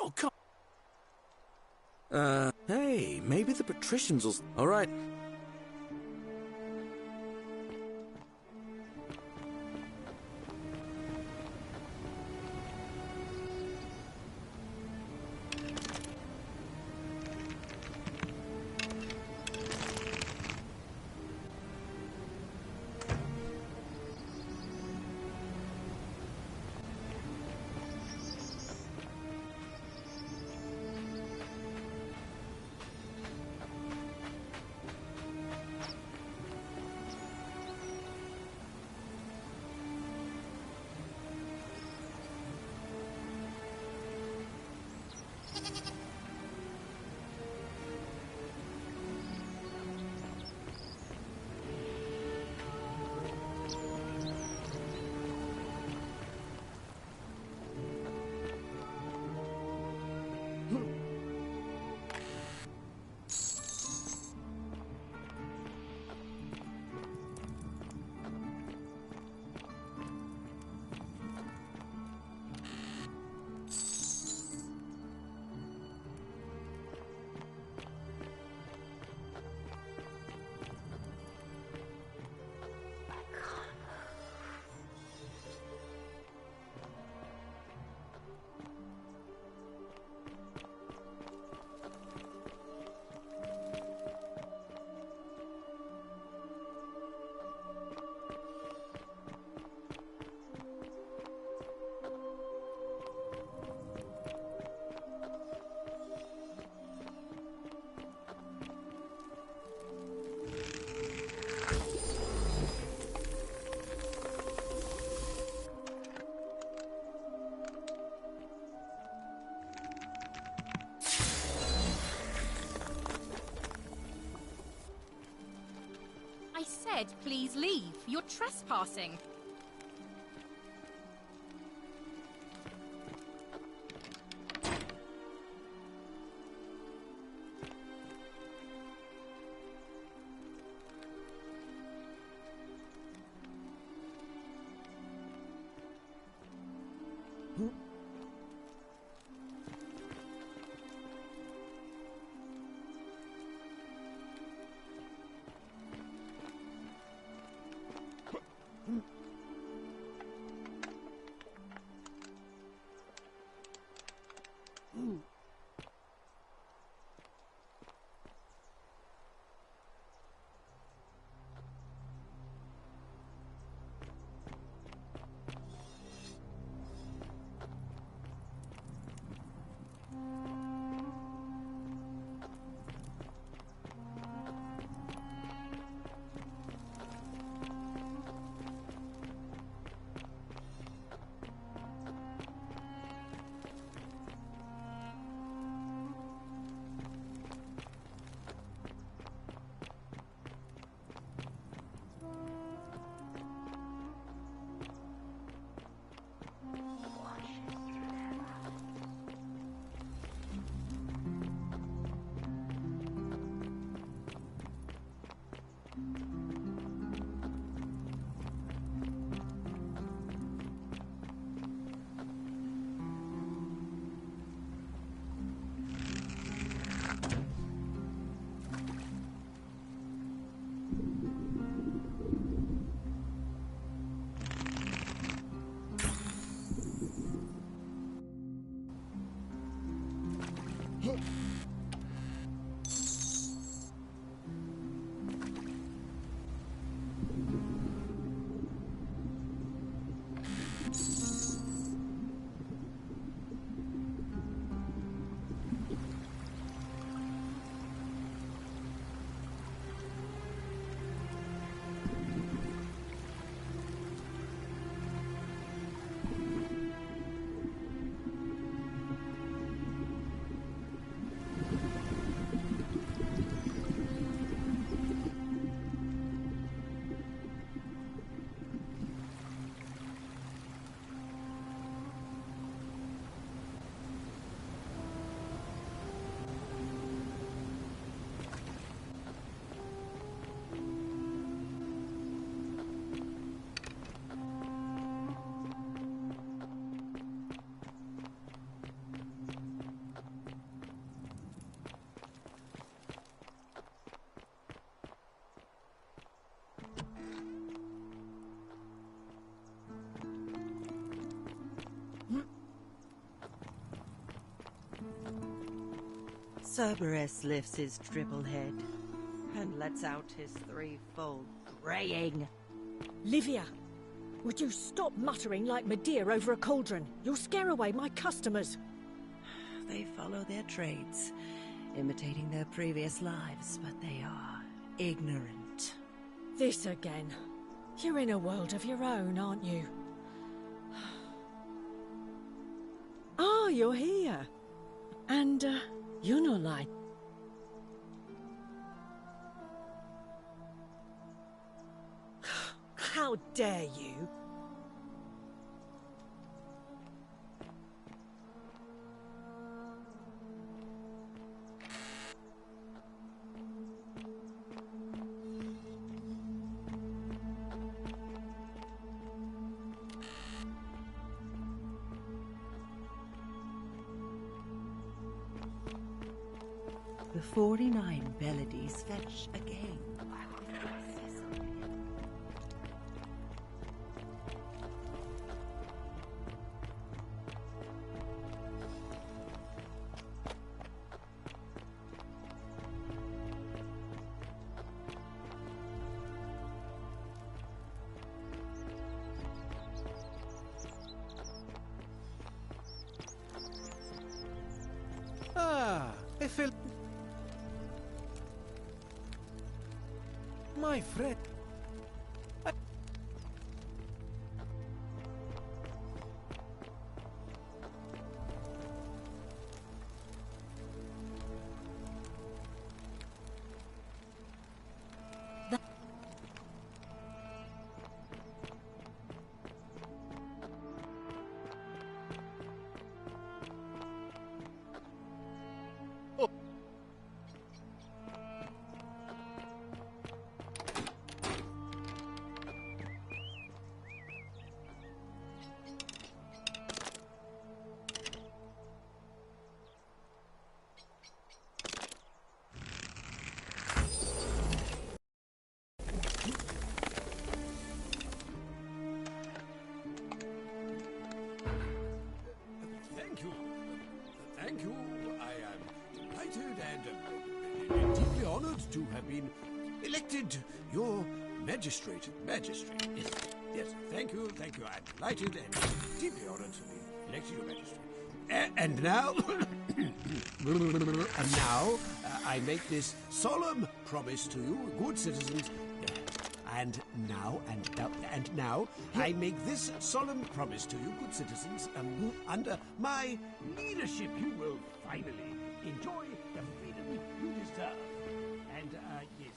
Oh, come... hey, maybe the patricians will... All right. I said, please leave. You're trespassing. Cerberus lifts his triple head and lets out his threefold braying. Livia, would you stop muttering like Medea over a cauldron? You'll scare away my customers. They follow their trades, imitating their previous lives, but they are ignorant. This again. You're in a world of your own, aren't you? Ah, you're here. And, you're not like... How dare you? The 49 Beladies fetch again. Ah, I feel... My friend... Thank you. I am delighted and deeply honored to have been elected your magistrate. Magistrate. Yes. Yes. Thank you. Thank you. I'm delighted and deeply honored to be elected your magistrate. And now, I make this solemn promise to you, good citizens. And now, I make this solemn promise to you, good citizens. Under my leadership, you will finally enjoy the freedom you deserve. And, yes,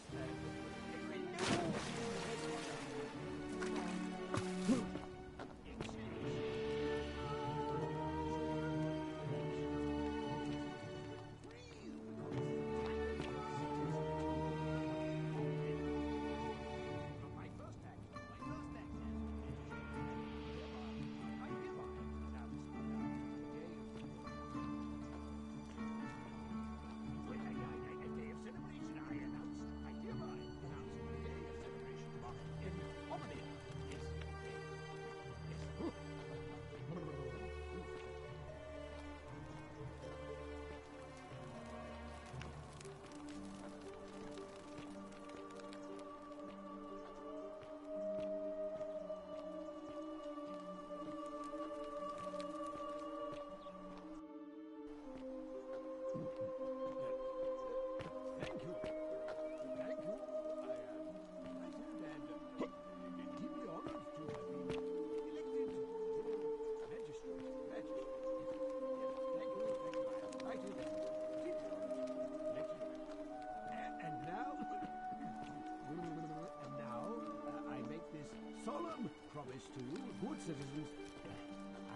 promise to you, good citizens.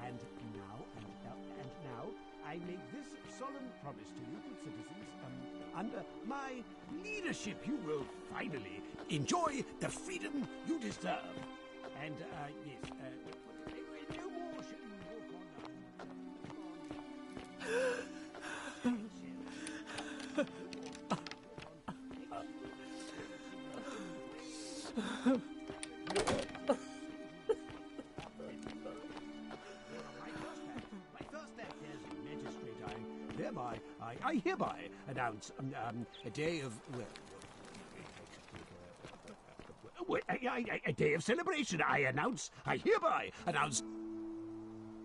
And now, I make this solemn promise to you, good citizens. Under my leadership, you will finally enjoy the freedom you deserve. And, yes, no more shall you walk on. him, I hereby announce a day of, a day of celebration. I hereby announce...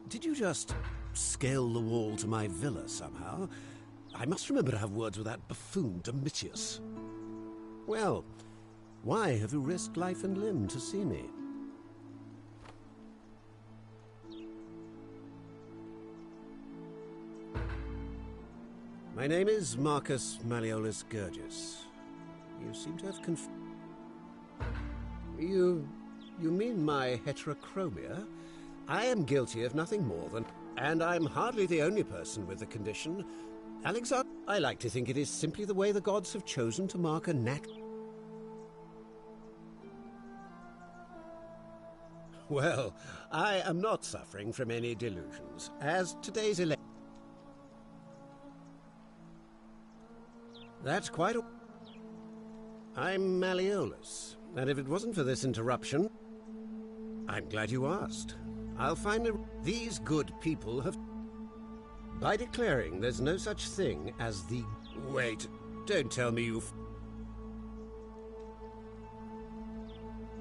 Did you just scale the wall to my villa somehow? I must remember to have words with that buffoon Domitius. Well, why have you risked life and limb to see me? My name is Marcus Malleolus Gurgis. You seem to have You mean my heterochromia? I am guilty of nothing more than... And I'm hardly the only person with the condition. Alexander, I like to think it is simply the way the gods have chosen to mark a Well, I am not suffering from any delusions, as today's election... That's quite a... I'm Malleolus, and if it wasn't for this interruption... I'm glad you asked. I'll find a... These good people have... By declaring there's no such thing as the... Wait, don't tell me you've...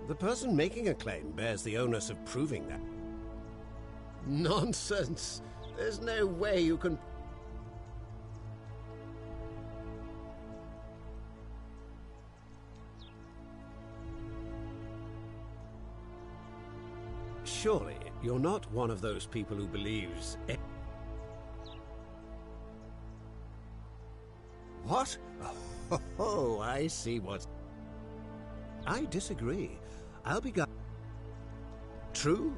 The person making a claim bears the onus of proving that. Nonsense! There's no way you can... Surely, you're not one of those people who believes... What? Oh, I see what... I disagree. I'll be... True?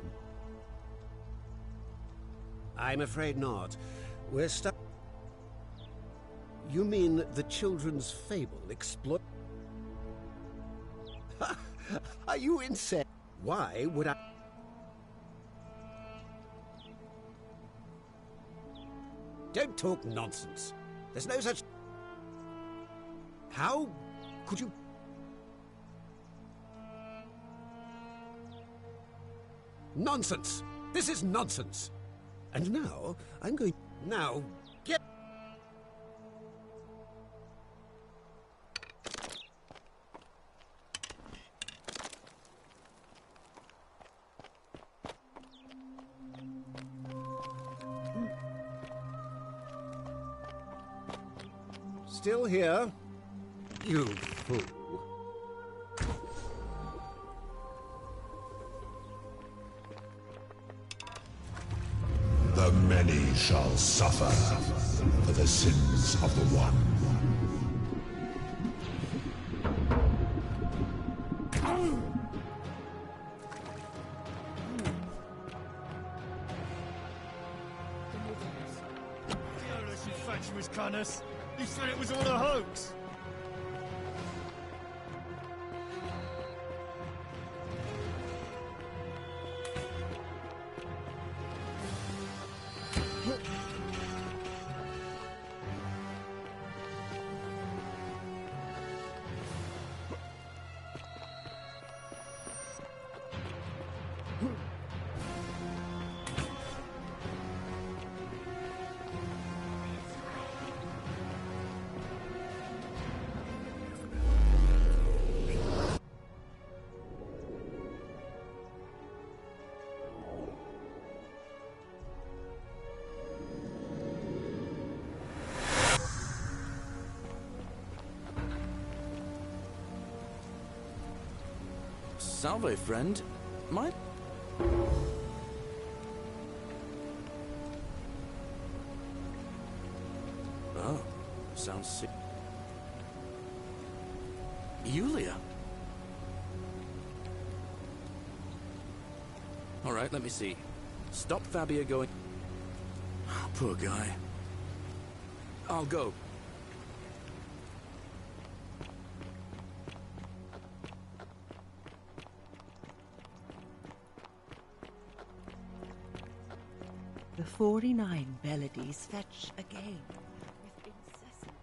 I'm afraid not. We're stuck... You mean the children's fable exploit... Are you insane? Why would I... Don't talk nonsense. There's no such... How could you... Nonsense! This is nonsense! And now, I'm going... Now, get... Still here? You fool. The many shall suffer for the sins of the one. Diolus, you fatuous cunners! You said it was all a hoax! Salve, friend. My... Oh, sounds sick. Yulia. All right, let me see. Stop Fabia going... Poor guy. I'll go. The 49 Beladies fetch again. With incessant...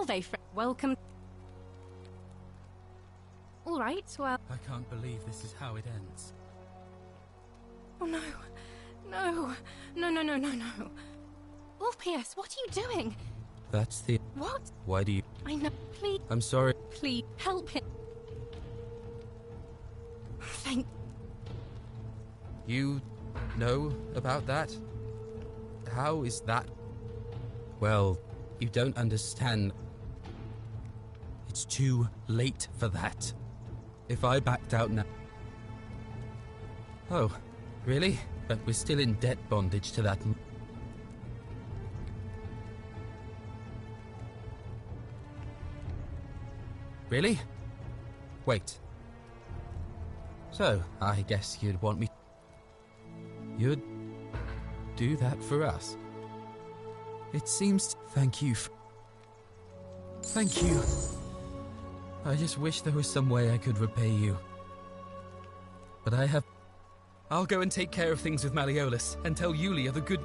Salve, welcome. All right, well... I can't believe this is how it ends. Oh, no. No. No, no, no, no, no. Ulpius, what are you doing? That's the... What? Why do you... I know. Please. I'm sorry. Please, help him. Thank... You know about that? How is that? Well, you don't understand. It's too late for that. If I backed out now... Oh, really? But we're still in debt bondage to that... Really? Wait. So, I guess you'd want me... You'd do that for us? It seems... Thank you Thank you. I just wish there was some way I could repay you. But I have... I'll go and take care of things with Malleolus and tell Yulia the good...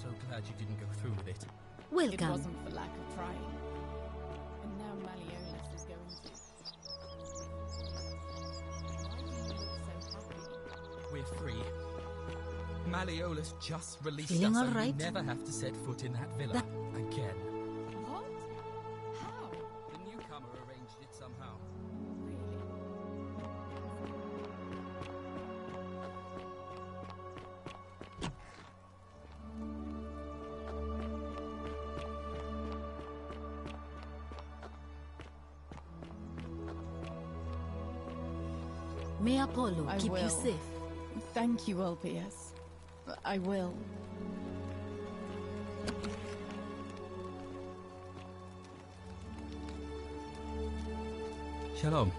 So glad you didn't go through with it. Welcome. It wasn't for lack of trying. And now Malleolus is going to... Why do you look so happy? We're free. Malleolus just released Feeling us, all so right? we never have to set foot in that villa again. What? How? The newcomer arranged it somehow. May Apollo I keep will. you safe. Thank you, Ulpius. I will. Shalom.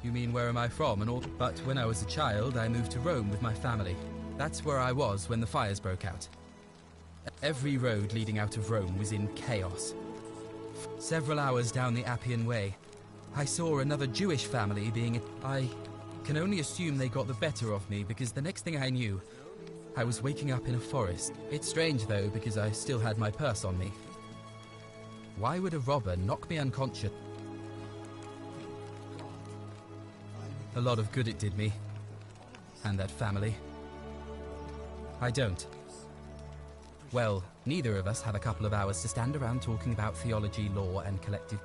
You mean where am I from and all? But when I was a child, I moved to Rome with my family. That's where I was when the fires broke out. Every road leading out of Rome was in chaos. Several hours down the Appian Way, I saw another Jewish family being... I can only assume they got the better of me because the next thing I knew, I was waking up in a forest. It's strange though because I still had my purse on me. Why would a robber knock me unconscious? A lot of good it did me. And that family. I don't. Well, neither of us have a couple of hours to stand around talking about theology, law, and collective...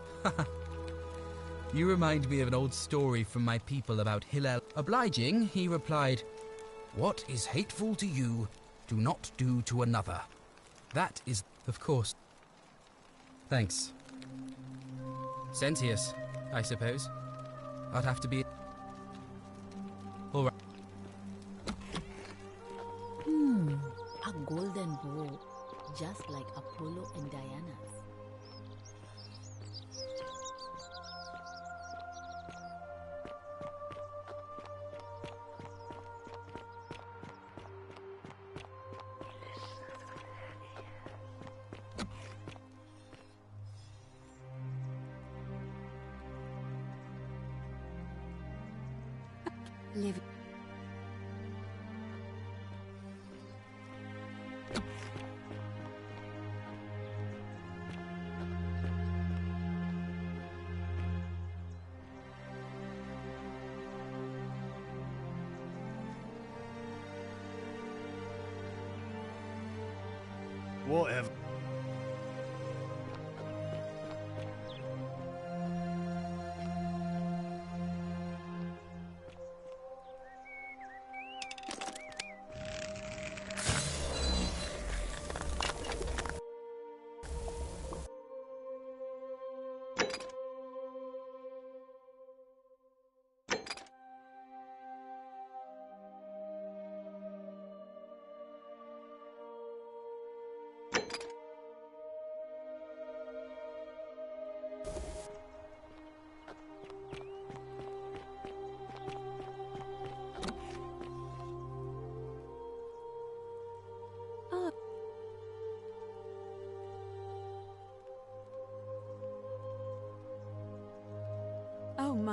You remind me of an old story from my people about Hillel. Obliging, he replied, "What is hateful to you, do not do to another." That is, of course. Thanks. Sentius, I suppose. I'd have to be... All right. A golden bow, just like Apollo and Diana's. Live. Whatever.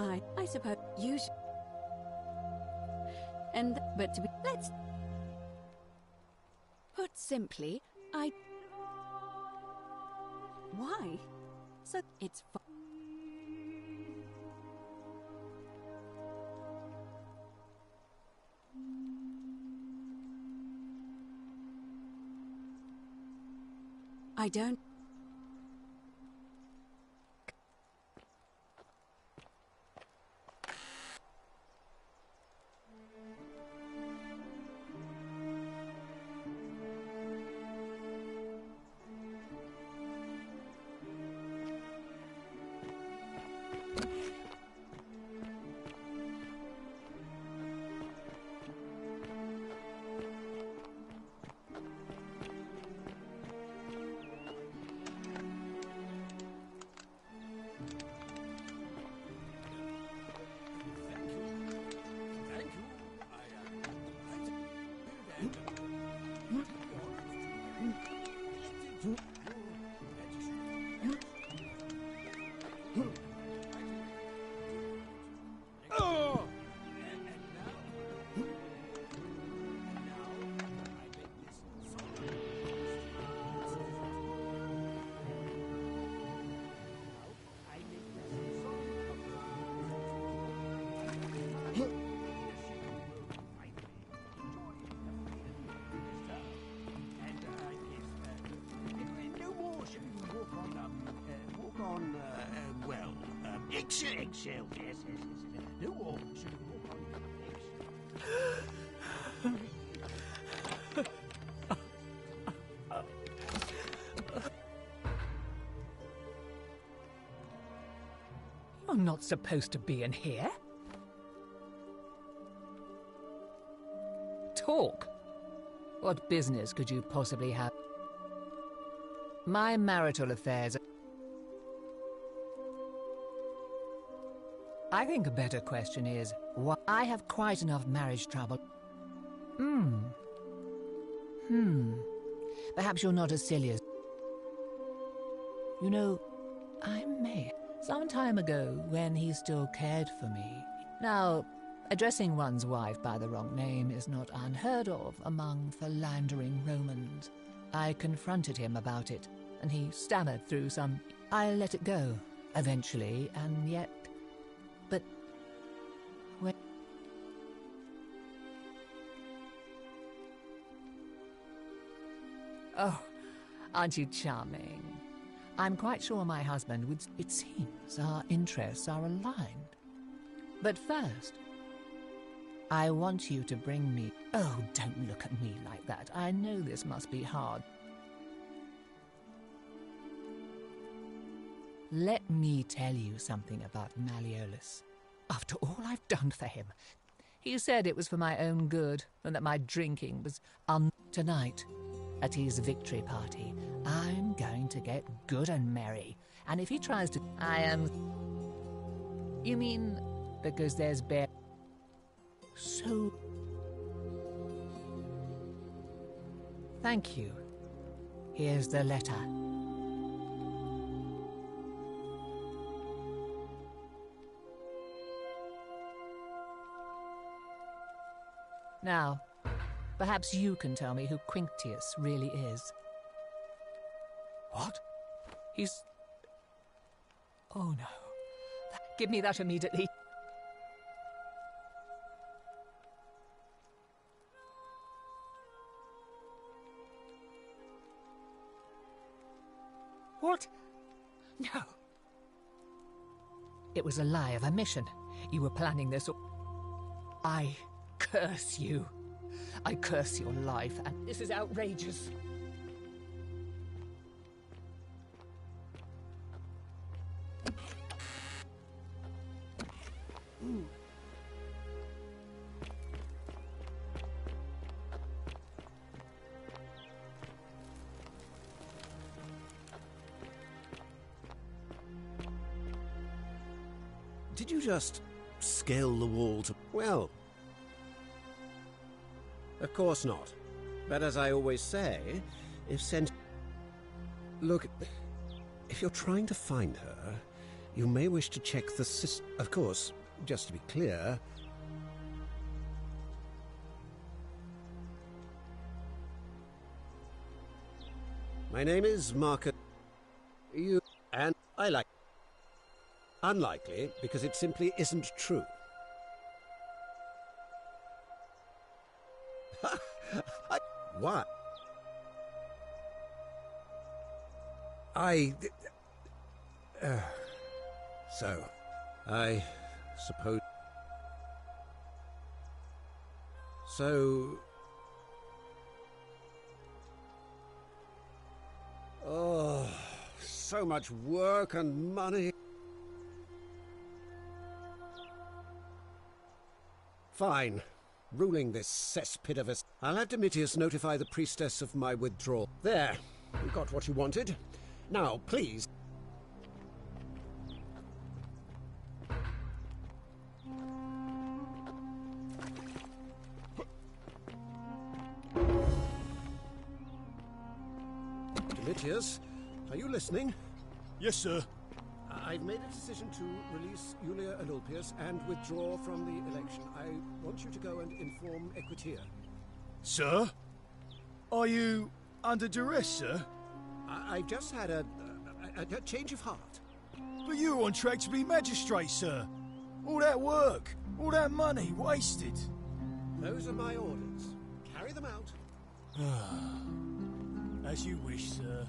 fine. I suppose you should. And, but to be, let's. Put simply, Why? So, it's fine. I don't. Eggshells, yes. No more should walk on You're not supposed to be in here. Talk. What business could you possibly have? My marital affairs. I think a better question is, why? I have quite enough marriage trouble. Perhaps you're not as silly as... You know, I may. Some time ago, when he still cared for me. Now, addressing one's wife by the wrong name is not unheard of among philandering Romans. I confronted him about it, and he stammered through some... I let it go, eventually, and yet... But... when... Oh, aren't you charming? I'm quite sure my husband would... It seems our interests are aligned. But first, I want you to bring me... Oh, don't look at me like that. I know this must be hard. Let me tell you something about Malleolus. After all I've done for him, he said it was for my own good and that my drinking was tonight. At his victory party, I'm going to get good and merry. And if he tries to... I am... You mean because there's bear... So... Thank you. Here's the letter. Now, perhaps you can tell me who Quinctius really is. What? He's... Oh no. Give me that immediately. What? No. It was a lie of a mission. You were planning this. I curse you. I curse your life, and this is outrageous. Did you just scale the wall to... Well... Of course not. But as I always say, if sent... Look, if you're trying to find her, you may wish to check the system. Of course, just to be clear... My name is Marcus. You... and I like... Unlikely, because it simply isn't true. What? So, I suppose... So... Oh, so much work and money. Fine. Ruling this cesspit of us. I'll have Domitius notify the priestess of my withdrawal. There. You got what you wanted. Now, please. Domitius, are you listening? Yes, sir. I've made a decision to release Julia Adulpius and withdraw from the election. I want you to go and inform Equitia. Sir? Are you under duress, sir? I've just had a change of heart. But you were on track to be magistrate, sir. All that work, all that money wasted. Those are my orders. Carry them out. As you wish, sir.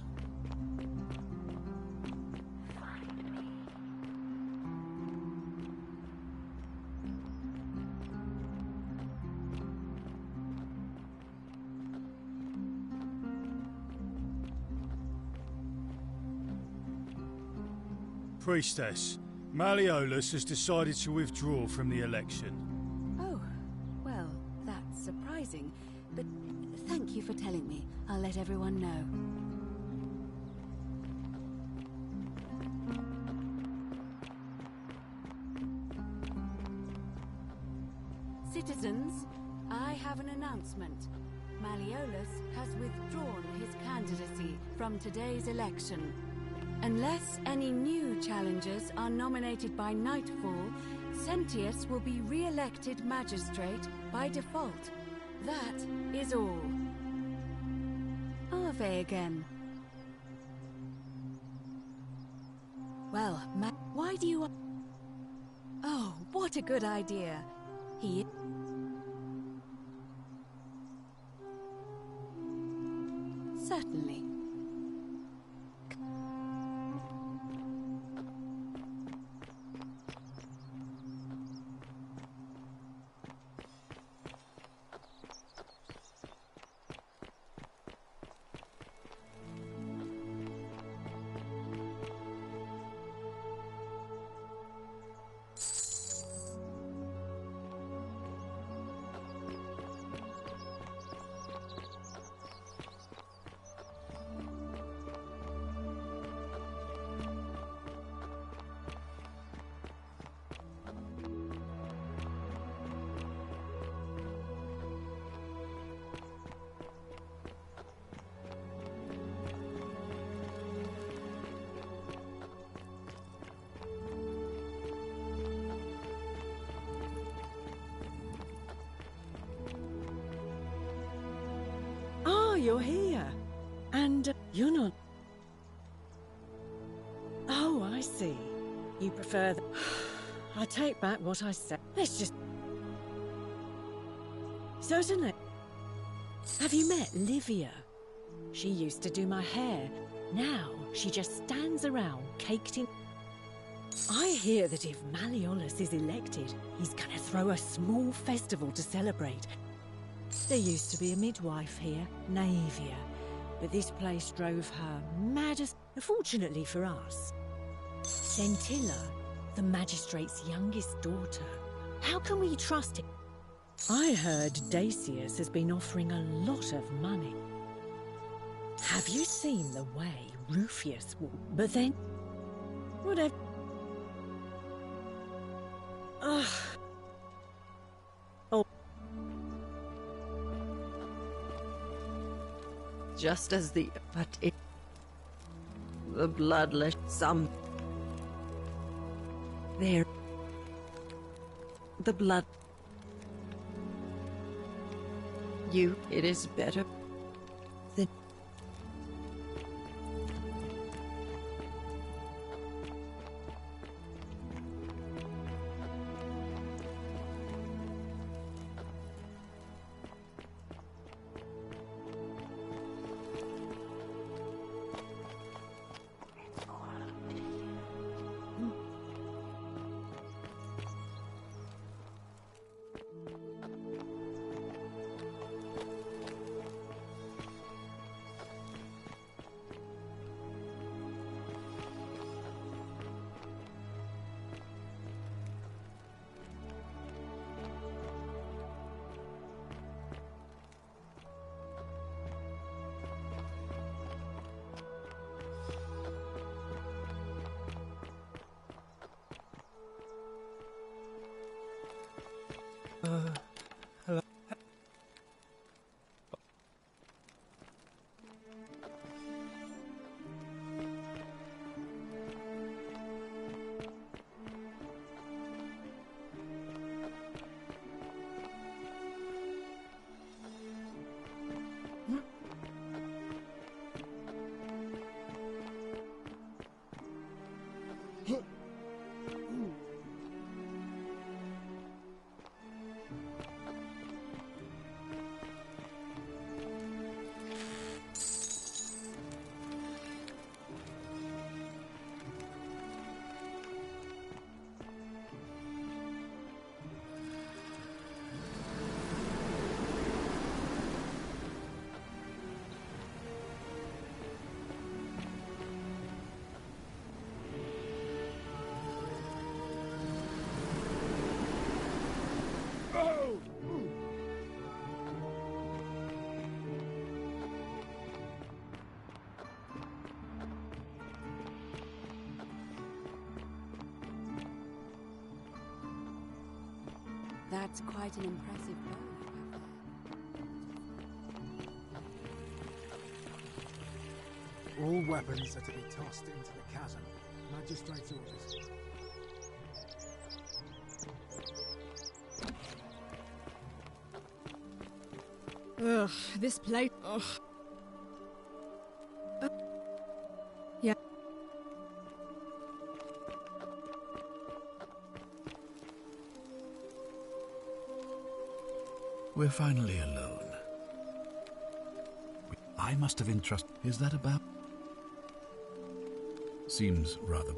Priestess, Malleolus has decided to withdraw from the election. Oh, well, that's surprising. But thank you for telling me. I'll let everyone know. Citizens, I have an announcement. Malleolus has withdrawn his candidacy from today's election. Unless any new challengers are nominated by nightfall, Sentius will be re-elected magistrate by default. That is all. Ave again. Well, why do you... Oh, what a good idea. He... Certainly. You're here. And you're not... Oh, I see. You prefer the... I take back what I said. Let's just... Certainly. Have you met Livia? She used to do my hair. Now, she just stands around, caked in... I hear that if Malleolus is elected, he's gonna throw a small festival to celebrate. There used to be a midwife here, Naevia, but this place drove her mad as... Fortunately for us, Scintilla, the magistrate's youngest daughter. How can we trust him? I heard Dacius has been offering a lot of money. Have you seen the way Rufius will... But then... Whatever... Ugh... Just as the... But it... The bloodless... Some... There... The blood. It is better than... Hello. That's quite an impressive bow you have there. All weapons are to be tossed into the chasm. Magistrate's orders. Ugh, this place. Ugh. Yeah. We're finally alone. I must have entrusted. Is that about? Seems rather.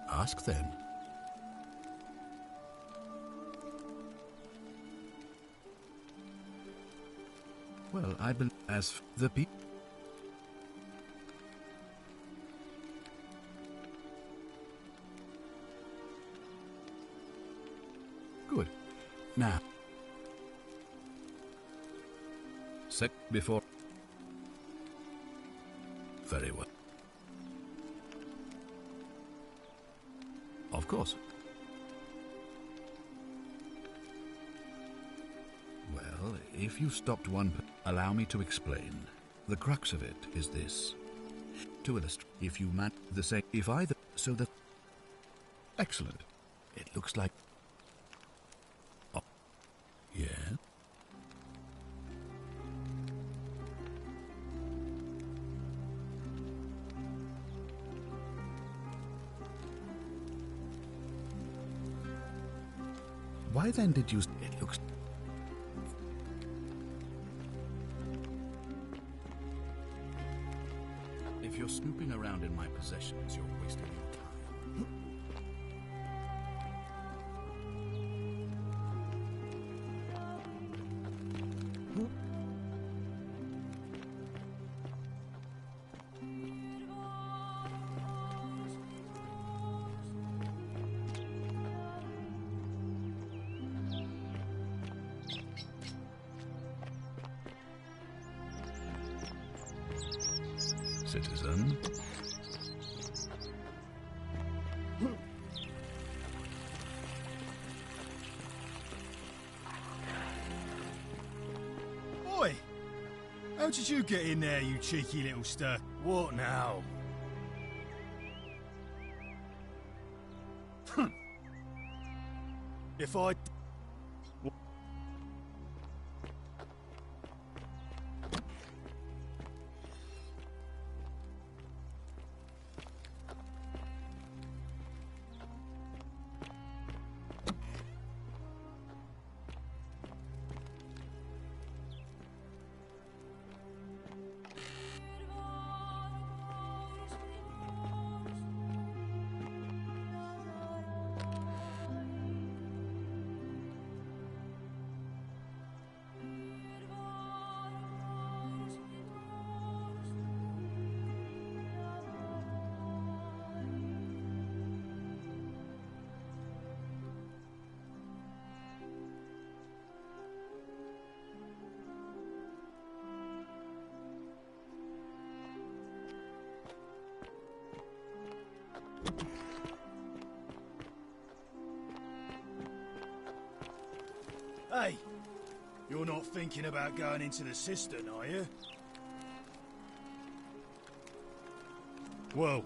Ask then. Well, I believe as the people. Good. Now. Sec before. Very well. Of course. Well, if you stopped one, allow me to explain. The crux of it is this. To illustrate, if you man the same, if either, so that. Excellent. It looks like. Oh. Yeah. Why then did you... It looks... If you're snooping around in my possessions, you're wasting your time. Citizen. Oi! How did you get in there, you cheeky little stir? What now? If I... Hey! You're not thinking about going into the cistern, are you? Whoa.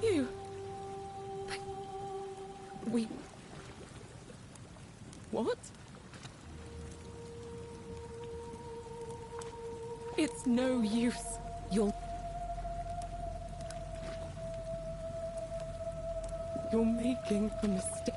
You... We... What? It's no use. You're making a mistake.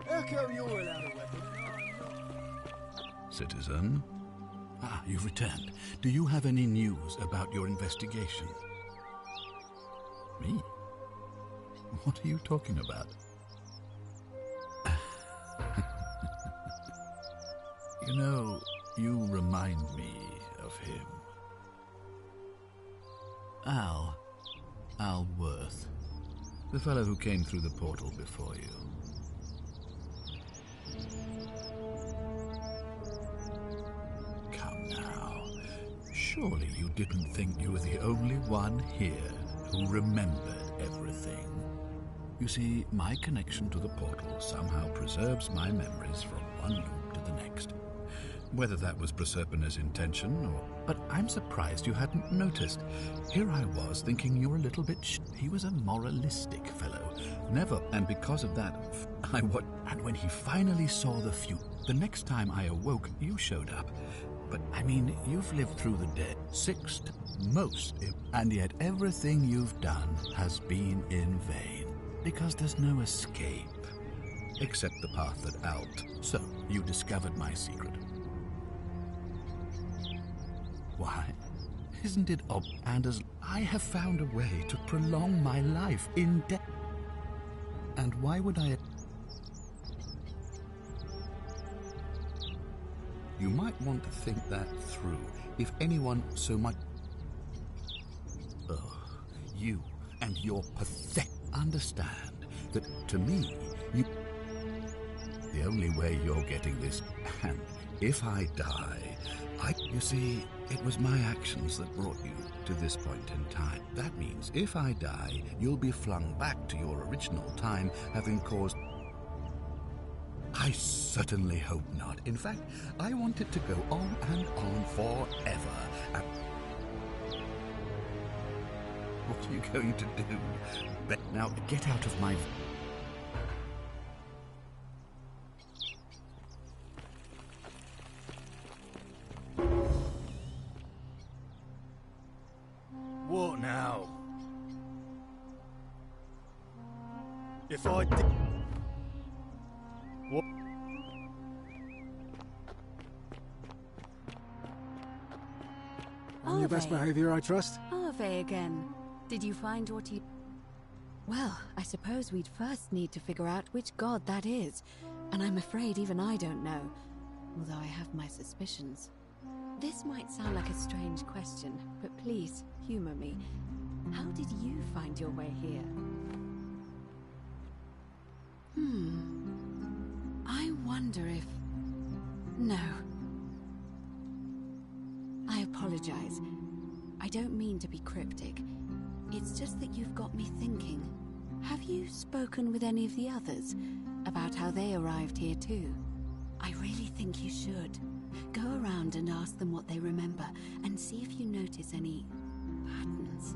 How come you're allowed a weapon? Citizen? Ah, you've returned. Do you have any news about your investigation? Me? What are you talking about? You know, you remind me of him. Al Worth. The fellow who came through the portal before you. Surely you didn't think you were the only one here who remembered everything. You see, my connection to the portal somehow preserves my memories from one loop to the next. Whether that was Proserpina's intention or... But I'm surprised you hadn't noticed. Here I was thinking you were a little bit... He was a moralistic fellow. Never. And because of that, And when he finally saw the future, the next time I awoke, you showed up. But, I mean, you've lived through the dead. Sixth, most. And yet everything you've done has been in vain. Because there's no escape. Except the path that out. So, you discovered my secret. Why? Isn't it ob? And as I have found a way to prolong my life in death. And why would I... You might want to think that through. If anyone so much... You and your pathetic... Understand that, to me, you... The only way you're getting this... And if I die, You see, it was my actions that brought you to this point in time. That means if I die, you'll be flung back to your original time, having caused... I certainly hope not. In fact, I want it to go on and on forever. What are you going to do? Now, get out of my... What now? If I did... What? On your best behavior, I trust? Ave again. Did you find what you... Well, I suppose we'd first need to figure out which god that is. And I'm afraid even I don't know. Although I have my suspicions. This might sound like a strange question, but please, humor me. How did you find your way here? I wonder if... No. I apologize. I don't mean to be cryptic. It's just that you've got me thinking. Have you spoken with any of the others about how they arrived here too? I really think you should. Go around and ask them what they remember and see if you notice any patterns.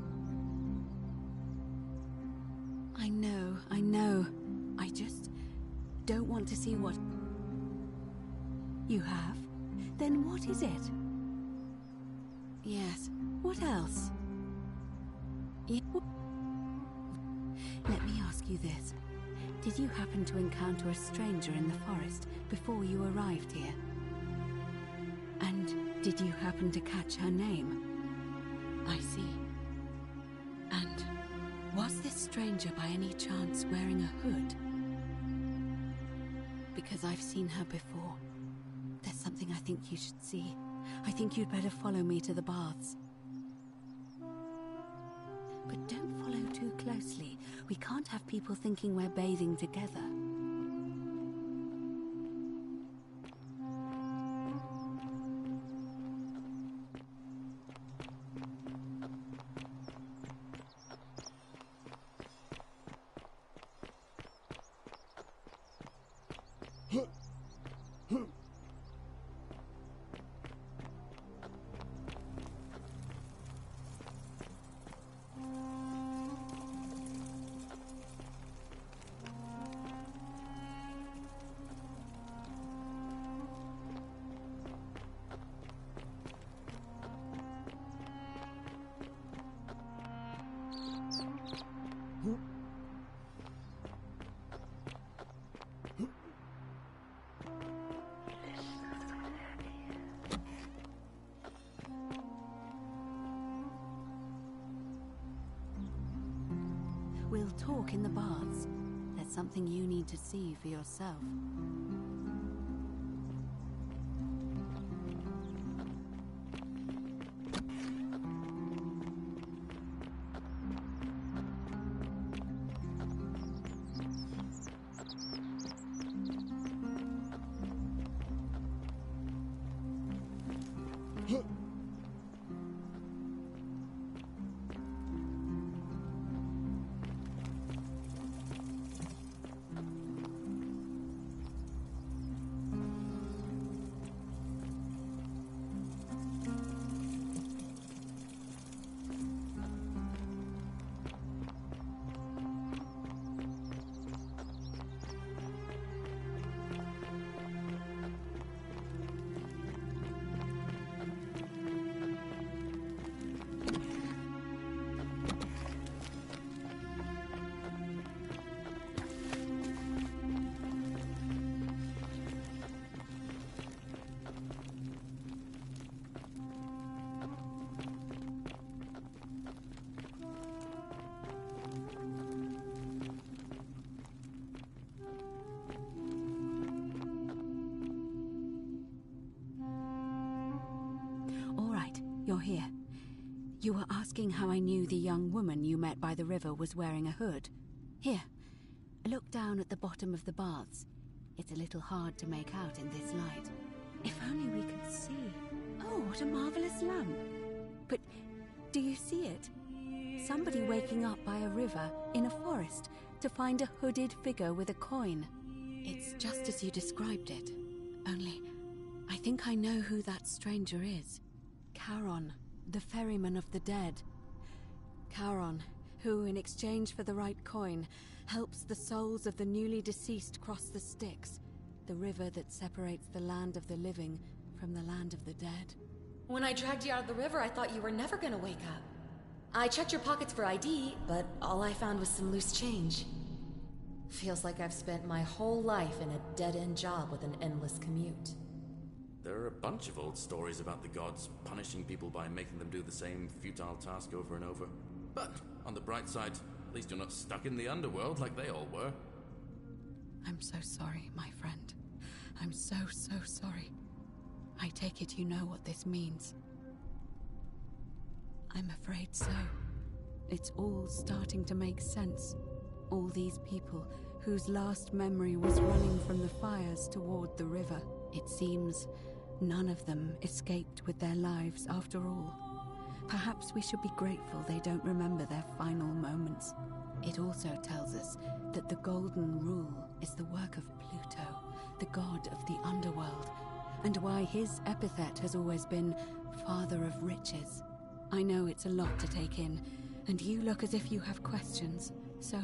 I know. I just don't want to see what... You have? Then what is it? Yes. What else? Let me ask you this. Did you happen to encounter a stranger in the forest before you arrived here? And did you happen to catch her name? I see. And was this stranger by any chance wearing a hood? Because I've seen her before. There's something I think you should see. I think you'd better follow me to the baths. But don't follow too closely. We can't have people thinking we're bathing together. We'll talk in the baths. There's something you need to see for yourself. you're here. You were asking how I knew the young woman you met by the river was wearing a hood. Here, look down at the bottom of the baths. It's a little hard to make out in this light. If only we could see. Oh, what a marvelous lamp. But do you see it? Somebody waking up by a river in a forest to find a hooded figure with a coin. It's just as you described it. Only, I think I know who that stranger is. Charon, the ferryman of the dead. Charon, who, in exchange for the right coin, helps the souls of the newly deceased cross the Styx, the river that separates the land of the living from the land of the dead. When I dragged you out of the river, I thought you were never gonna wake up. I checked your pockets for ID, but all I found was some loose change. Feels like I've spent my whole life in a dead-end job with an endless commute. There are a bunch of old stories about the gods punishing people by making them do the same futile task over and over. But, on the bright side, at least you're not stuck in the underworld like they all were. I'm so sorry, my friend. I'm so sorry. I take it you know what this means. I'm afraid so. It's all starting to make sense. All these people whose last memory was running from the fires toward the river. It seems none of them escaped with their lives after all. Perhaps we should be grateful they don't remember their final moments. It also tells us that the Golden Rule is the work of Pluto, the god of the underworld, and why his epithet has always been Father of Riches. I know it's a lot to take in, and you look as if you have questions, so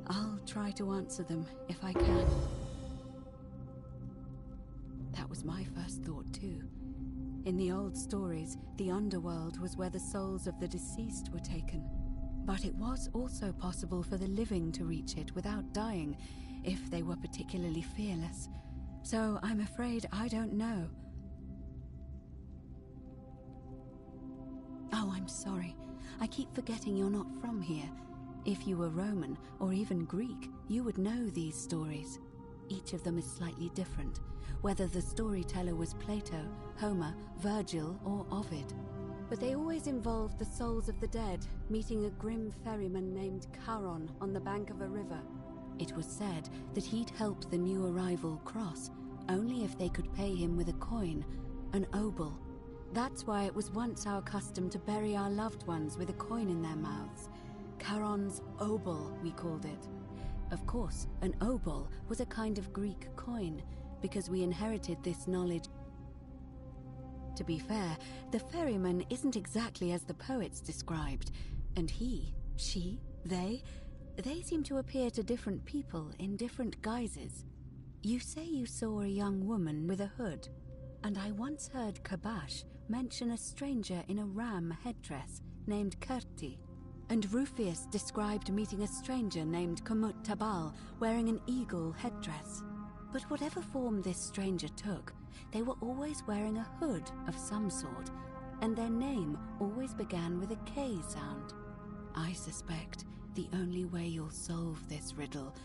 I'll try to answer them if I can. That was my first thought too. In the old stories, the underworld was where the souls of the deceased were taken. But it was also possible for the living to reach it without dying, if they were particularly fearless. So I'm afraid I don't know. Oh, I'm sorry. I keep forgetting you're not from here. If you were Roman, or even Greek, you would know these stories. Each of them is slightly different, whether the storyteller was Plato, Homer, Virgil, or Ovid. But they always involved the souls of the dead meeting a grim ferryman named Charon on the bank of a river. It was said that he'd help the new arrival cross, only if they could pay him with a coin, an obol. That's why it was once our custom to bury our loved ones with a coin in their mouths. Charon's obol, we called it. Of course, an obol was a kind of Greek coin, because we inherited this knowledge. To be fair, the ferryman isn't exactly as the poets described, and he, she, they seem to appear to different people in different guises. You say you saw a young woman with a hood, and I once heard Kabash mention a stranger in a ram headdress named Kerti, and Rufius described meeting a stranger named Kamut Tabal wearing an eagle headdress. But whatever form this stranger took, they were always wearing a hood of some sort, and their name always began with a K sound. I suspect the only way you'll solve this riddle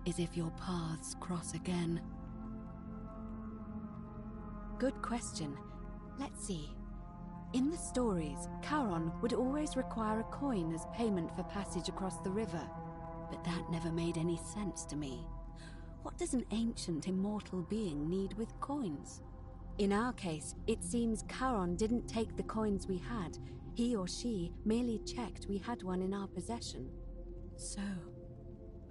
is if your paths cross again. Good question. Let's see. In the stories, Charon would always require a coin as payment for passage across the river, but that never made any sense to me. What does an ancient immortal being need with coins? In our case, it seems Charon didn't take the coins we had. He or she merely checked we had one in our possession. So,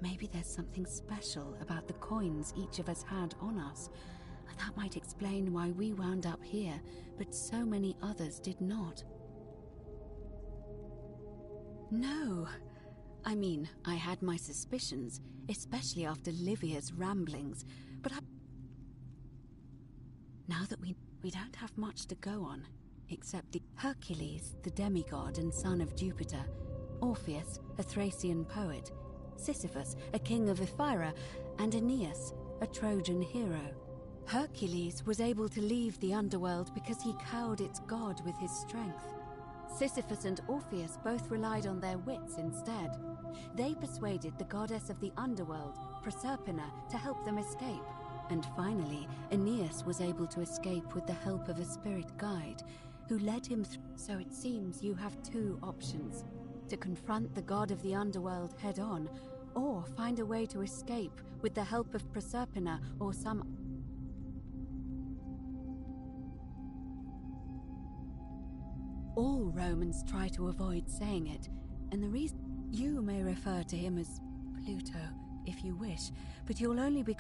maybe there's something special about the coins each of us had on us. That might explain why we wound up here, but so many others did not. No. I mean, I had my suspicions, especially after Livia's ramblings, but now that we don't have much to go on, except the Hercules, the demigod and son of Jupiter, Orpheus, a Thracian poet, Sisyphus, a king of Ephyra, and Aeneas, a Trojan hero. Hercules was able to leave the underworld because he cowed its god with his strength. Sisyphus and Orpheus both relied on their wits instead. They persuaded the goddess of the underworld, Proserpina, to help them escape. And finally, Aeneas was able to escape with the help of a spirit guide. who led him through. So it seems you have two options: to confront the god of the underworld head-on, or find a way to escape with the help of Proserpina or some... All Romans try to avoid saying it, and the reason... You may refer to him as Pluto, if you wish, but you'll only be...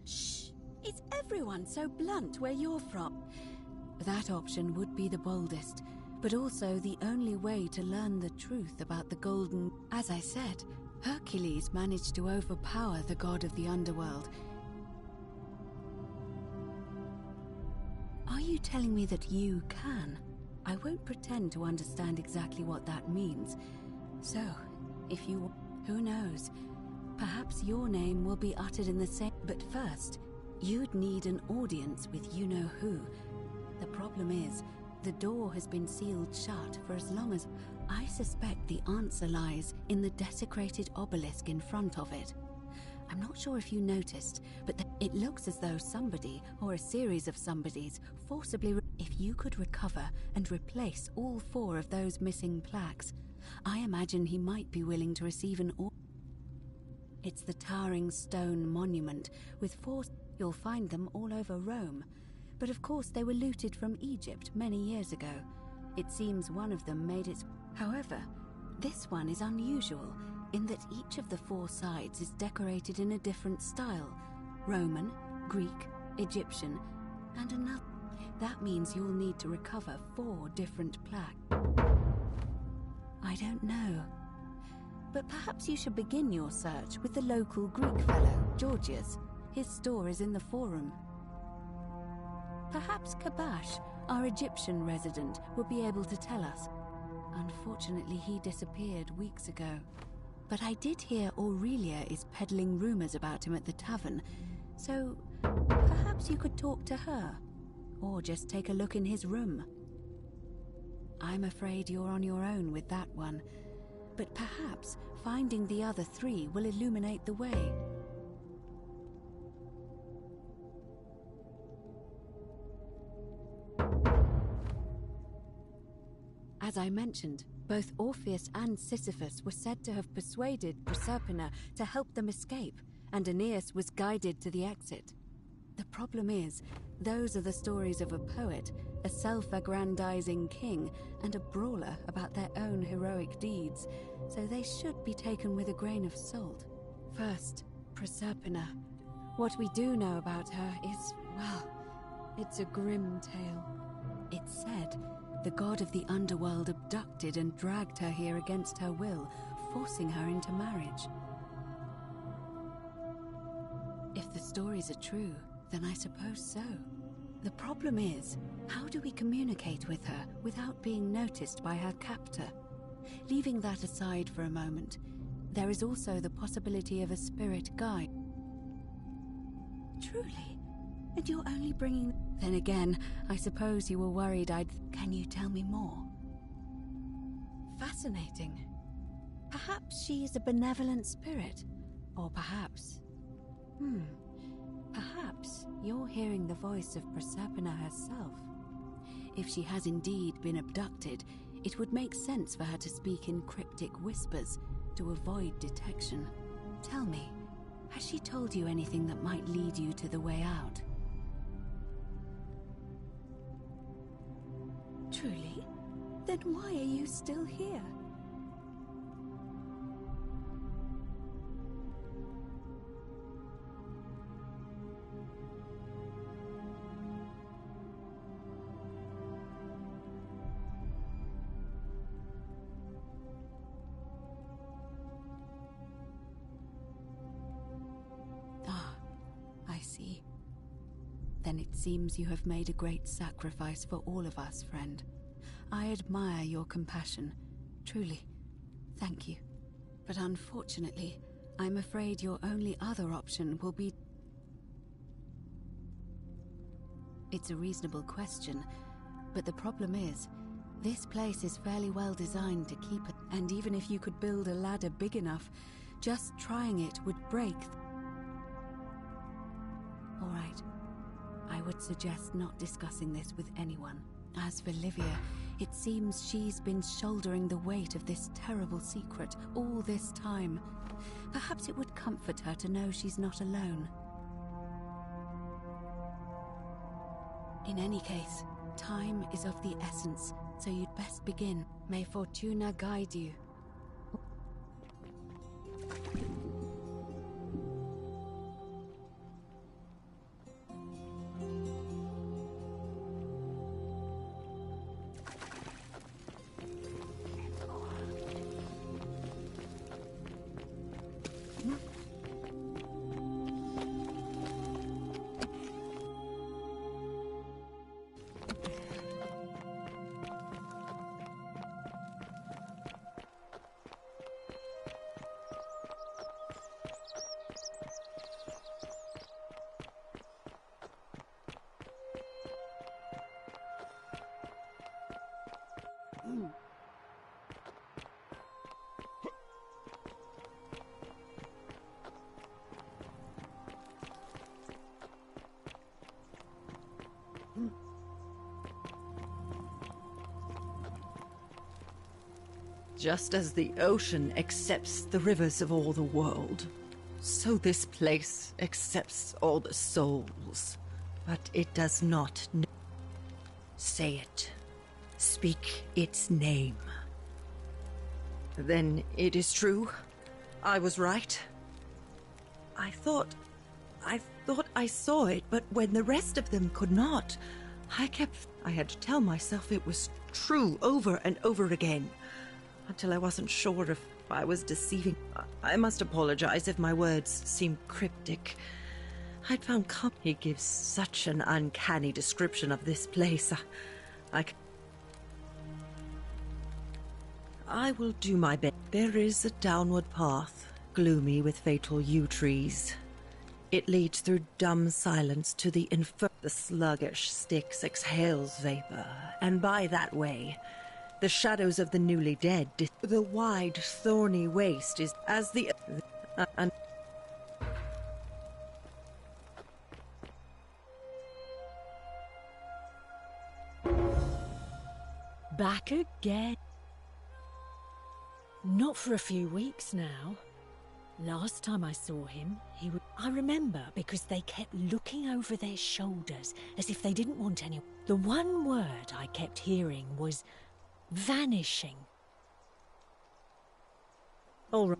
Shh! Is everyone so blunt where you're from? That option would be the boldest, but also the only way to learn the truth about the golden... As I said, Hercules managed to overpower the god of the underworld. Are you telling me that you can? I won't pretend to understand exactly what that means. So, if you... Who knows? Perhaps your name will be uttered in the same... But first, you'd need an audience with you-know-who. The problem is, the door has been sealed shut for as long as... I suspect the answer lies in the desecrated obelisk in front of it. I'm not sure if you noticed, but it looks as though somebody, or a series of somebodies, forcibly... If you could recover and replace all 4 of those missing plaques, I imagine he might be willing to receive an order. It's the towering stone monument with 4... You'll find them all over Rome. But of course they were looted from Egypt many years ago. It seems one of them made its... However, this one is unusual in that each of the 4 sides is decorated in a different style: Roman, Greek, Egyptian, and another. That means you'll need to recover 4 different plaques. I don't know. But perhaps you should begin your search with the local Greek fellow, Georgius. His store is in the Forum. Perhaps Kabash, our Egyptian resident, will be able to tell us. Unfortunately, he disappeared weeks ago. But I did hear Aurelia is peddling rumors about him at the tavern, so perhaps you could talk to her. Or just take a look in his room. I'm afraid you're on your own with that one, but perhaps finding the other 3 will illuminate the way. As I mentioned, both Orpheus and Sisyphus were said to have persuaded Proserpina to help them escape, and Aeneas was guided to the exit. The problem is, those are the stories of a poet, a self-aggrandizing king, and a brawler about their own heroic deeds, so they should be taken with a grain of salt. First, Proserpina. What we do know about her is, well, it's a grim tale. It's said the god of the underworld abducted and dragged her here against her will, forcing her into marriage. If the stories are true, then I suppose so. The problem is, how do we communicate with her without being noticed by her captor? Leaving that aside for a moment, there is also the possibility of a spirit guide. Truly? And you're only bringing... Then again, I suppose you were worried I'd... Can you tell me more? Fascinating. Perhaps she is a benevolent spirit. Or perhaps... Perhaps you're hearing the voice of Proserpina herself. If she has indeed been abducted, it would make sense for her to speak in cryptic whispers to avoid detection. Tell me, has she told you anything that might lead you to the way out? Truly? Then why are you still here? Then it seems you have made a great sacrifice for all of us, friend. I admire your compassion. Truly, thank you. But unfortunately, I'm afraid your only other option will be... It's a reasonable question, but the problem is, this place is fairly well designed to keep it, and even if you could build a ladder big enough, just trying it would break... All right. I I would suggest not discussing this with anyone. As for Livia, it seems she's been shouldering the weight of this terrible secret all this time. Perhaps it would comfort her to know she's not alone. In any case, time is of the essence, so you'd best begin. May Fortuna guide you. Just as the ocean accepts the rivers of all the world, so this place accepts all the souls. But it does not say it. Speak its name. Then it is true. I was right. I thought I saw it, but when the rest of them could not, I had to tell myself it was true over and over again, until I wasn't sure if I was deceiving. I must apologize if my words seem cryptic. I'd found He gives such an uncanny description of this place. I will do my best. There is a downward path, gloomy with fatal yew trees. It leads through dumb silence to the The sluggish Styx exhales vapor, and by that way, the shadows of the newly dead. The wide, thorny waste is as the... Back again. Not for a few weeks now. Last time I saw him, I remember because they kept looking over their shoulders as if they didn't want any... The one word I kept hearing was vanishing. All right.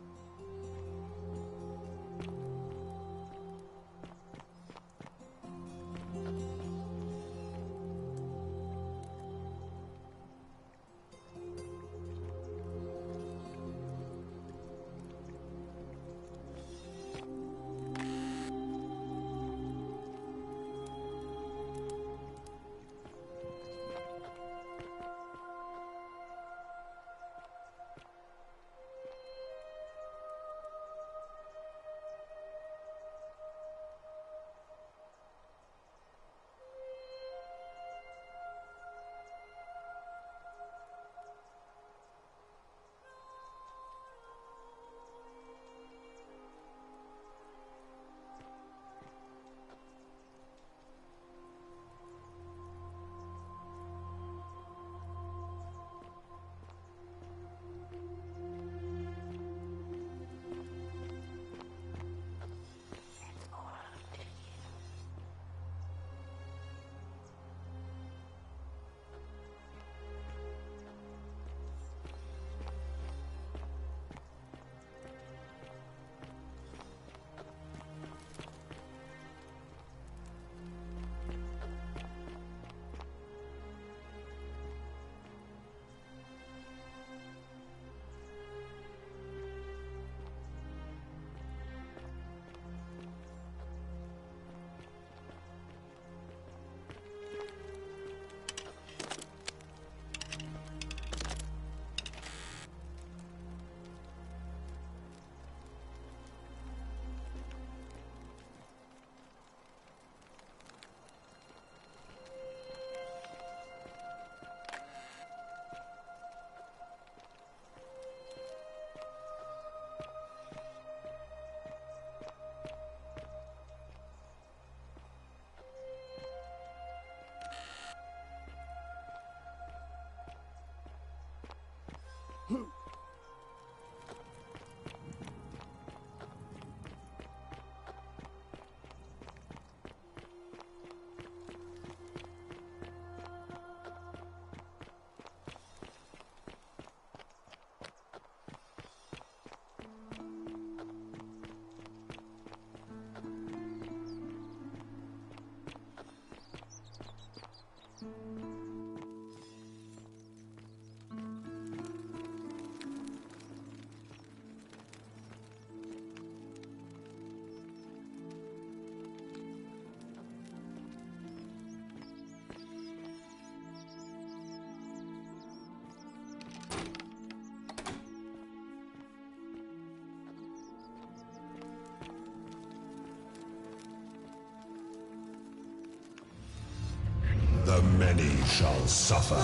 Many shall suffer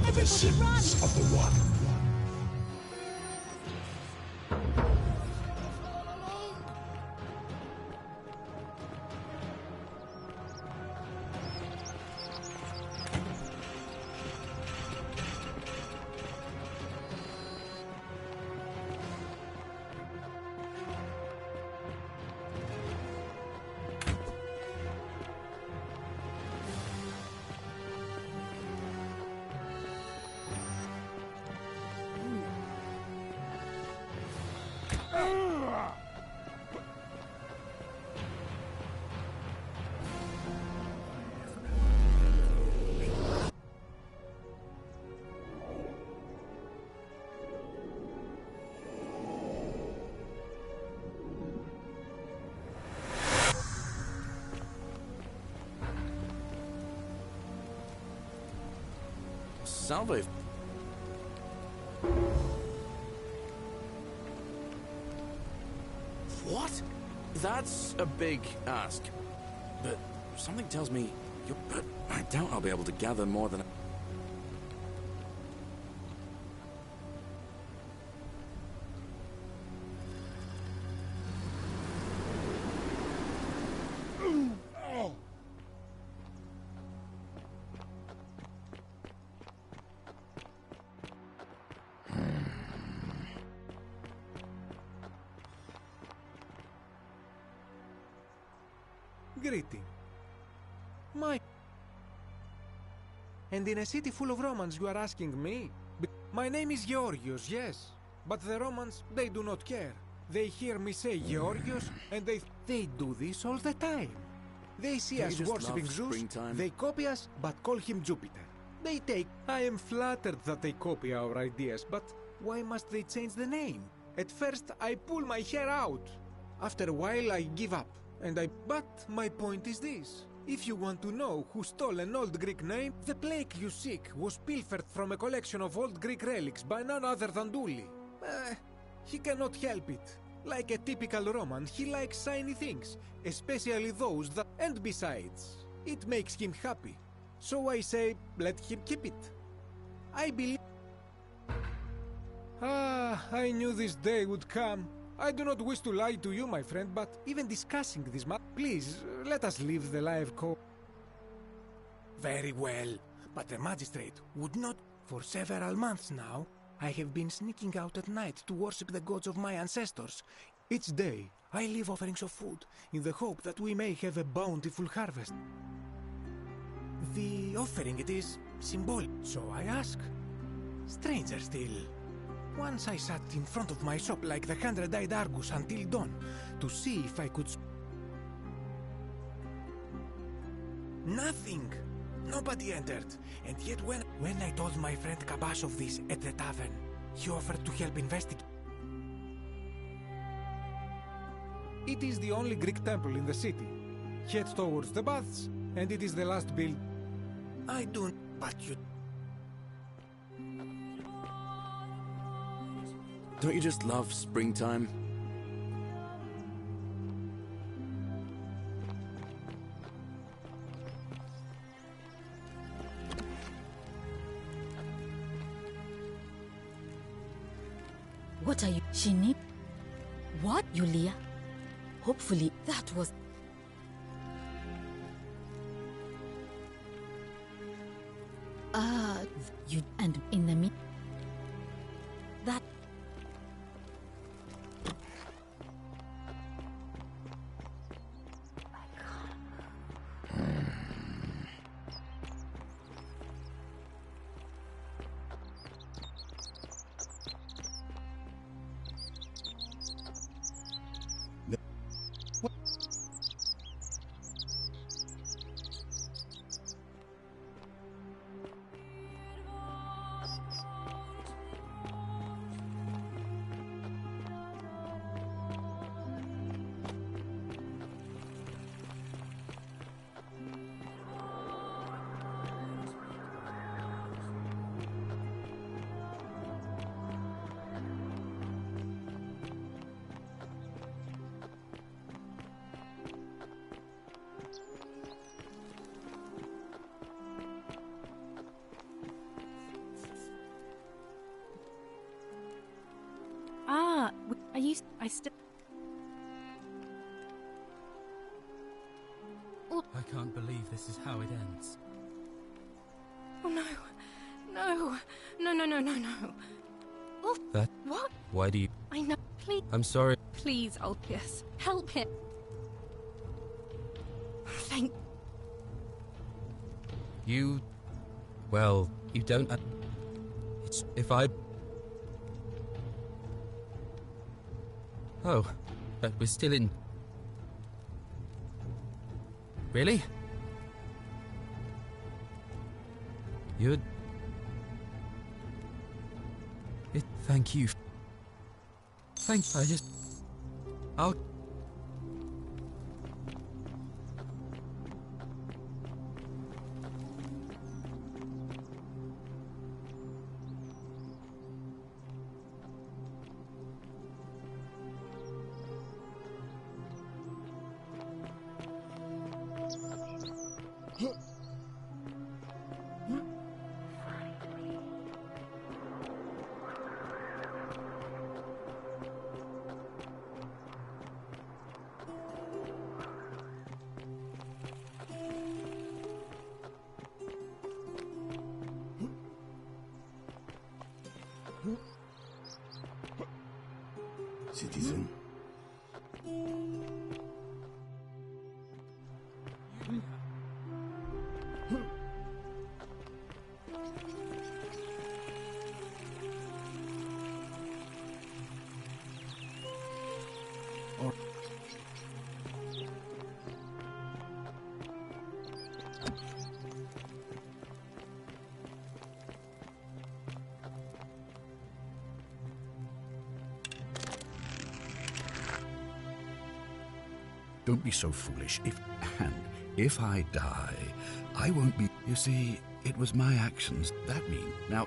for the sins of the One. Salve. What? That's a big ask. But something tells me you're... But I doubt I'll be able to gather more than... Greeting. And in a city full of Romans you are asking me? My name is Georgios, yes. But the Romans, they do not care. They hear me say Georgios, and they do this all the time. They see us worshipping Zeus, they copy us, but call him Jupiter. They take... I am flattered that they copy our ideas, but why must they change the name? At first, I pull my hair out. After a while, I give up. But my point is this. If you want to know who stole an old Greek name, the plague you seek was pilfered from a collection of old Greek relics by none other than Dully. He cannot help it. Like a typical Roman, he likes shiny things, especially those that... And besides, it makes him happy. So I say, let him keep it. I believe... I knew this day would come. I do not wish to lie to you, my friend, but even discussing this matter, please, let us leave the live code. Very well, but the magistrate would not. For several months now, I have been sneaking out at night to worship the gods of my ancestors. Each day, I leave offerings of food, in the hope that we may have a bountiful harvest. The offering, it is symbolic, so I ask. Stranger still. Once I sat in front of my shop like the 100-eyed Argus until dawn, to see if I could... Nothing! Nobody entered. And yet when I told my friend Kabash of this at the tavern, he offered to help investigate. It is the only Greek temple in the city. Head towards the baths, and it is the last build. I don't... But you... Don't you just love springtime? What are you? She need... What, Yulia? Hopefully that was... You... And in the meet... That... still... I can't believe this is how it ends. Oh no. No. No, no, no, no, no. Oh, That... what? Why do you... I know. Please. I'm sorry. Please, Ulpius. Help him. Thank... You... Well, you don't... It's... If I... Oh, but we're still in... Really? You'd... Thank you. Thanks, I just... I'll... Citizen. Don't be so foolish. If I die, I won't be... You see, it was my actions that mean. Now...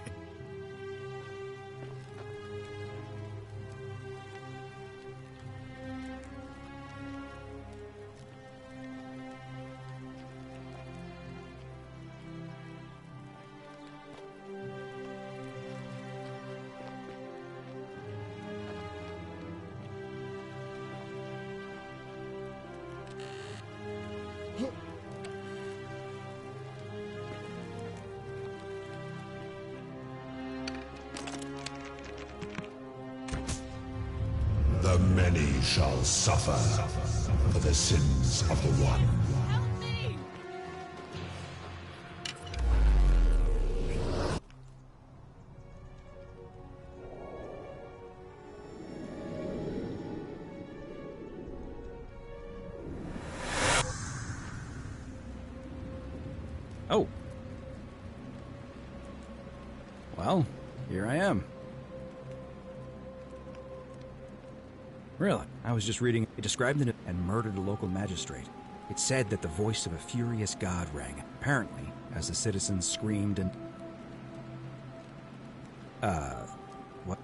The many shall suffer for the sins of the one. Oh. Well, here I am. Really? I was just reading. It described it and murdered a local magistrate. It said that the voice of a furious god rang, apparently, as the citizens screamed and... What?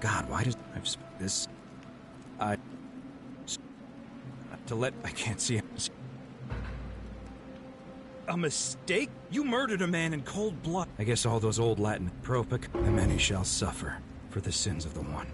God, why does... I've just... This... I can't see... A mistake? You murdered a man in cold blood. I guess all those old Latin propic, the many shall suffer for the sins of the one.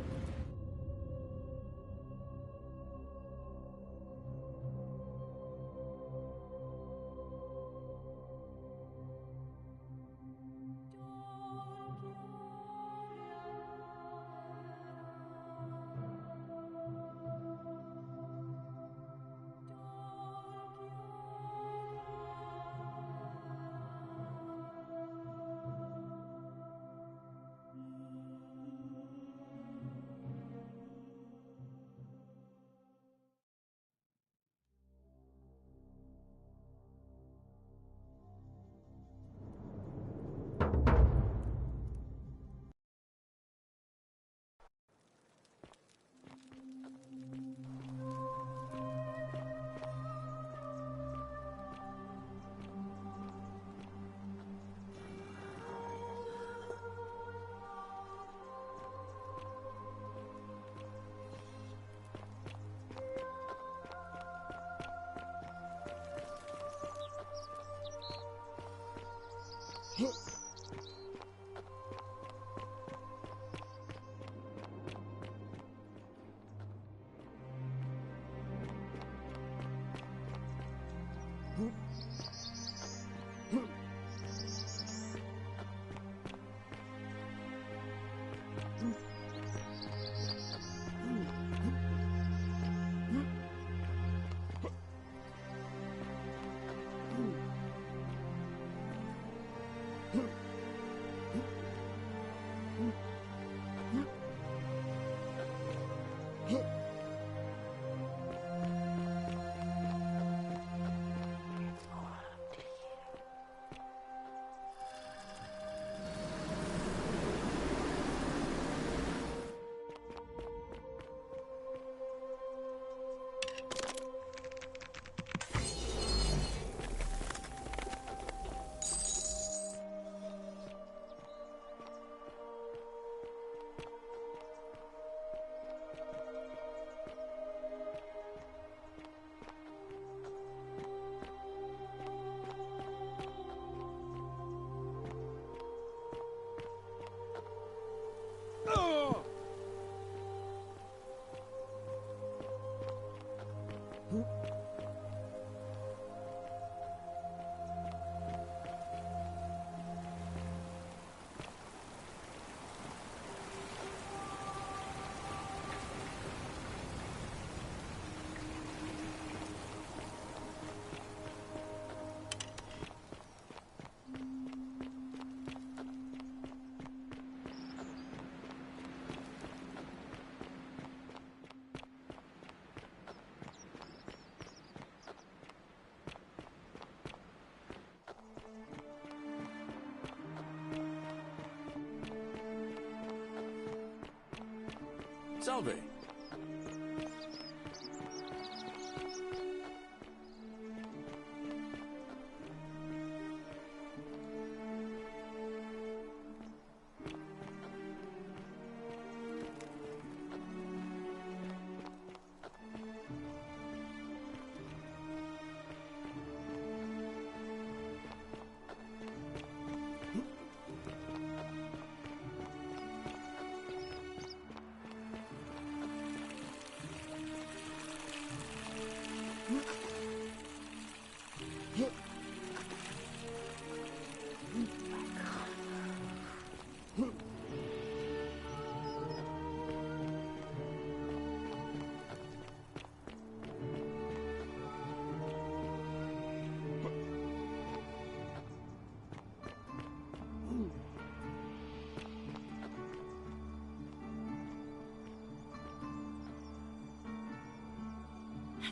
Salve.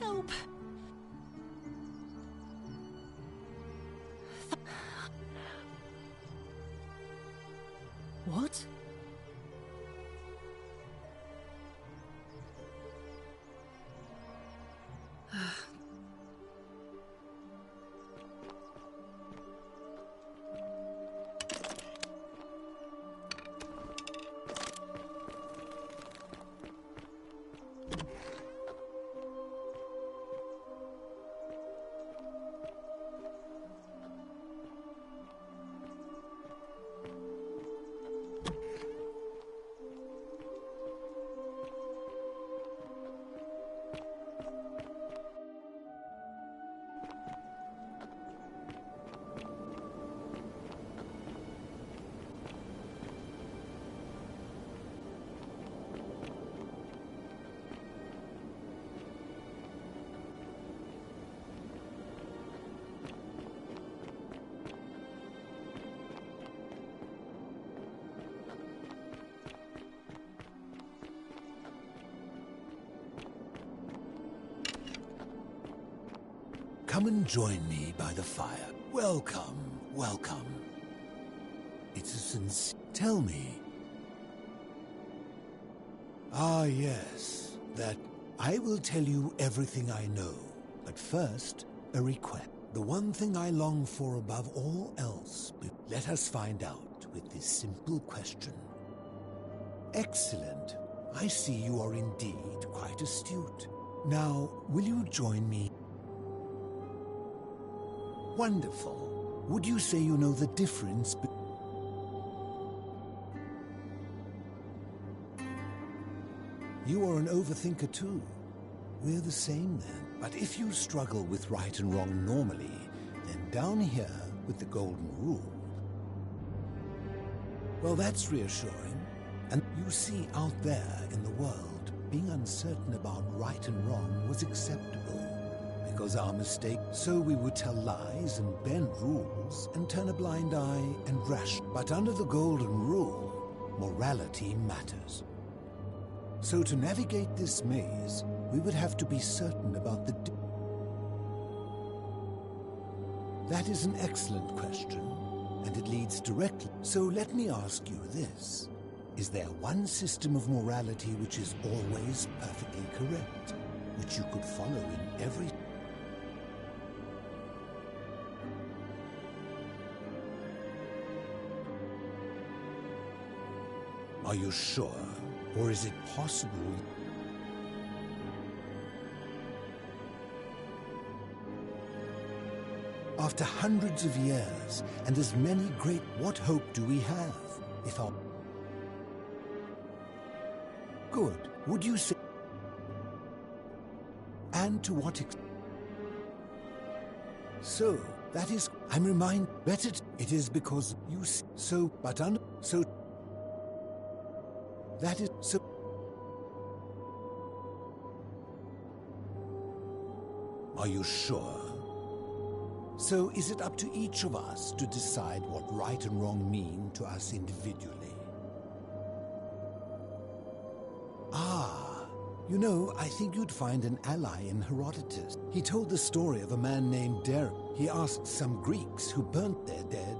Help! What? Come and join me by the fire. Welcome, welcome. It's a sincere... Tell me. Ah, yes, that I will tell you everything I know. But first, a request. The one thing I long for above all else, let us find out with this simple question. Excellent. I see you are indeed quite astute. Now, will you join me? Wonderful. Would you say you know the difference between... You are an overthinker too. We're the same then. But if you struggle with right and wrong normally, then down here with the golden rule... Well, that's reassuring. And you see, out there in the world, being uncertain about right and wrong was acceptable. Because our mistake, so we would tell lies and bend rules and turn a blind eye and rash. But under the golden rule, morality matters. So to navigate this maze, we would have to be certain about the... That is an excellent question, and it leads directly. So let me ask you this. Is there one system of morality which is always perfectly correct, which you could follow in every... Are you sure? Or is it possible? After hundreds of years, and as many great... What hope do we have, if our... Good. Would you say... And to what extent? So, that is, I'm reminded, it is because you so, but so, that is, so. Are you sure? So is it up to each of us to decide what right and wrong mean to us individually? Ah, you know, I think you'd find an ally in Herodotus. He told the story of a man named Derek. He asked some Greeks who burnt their dead,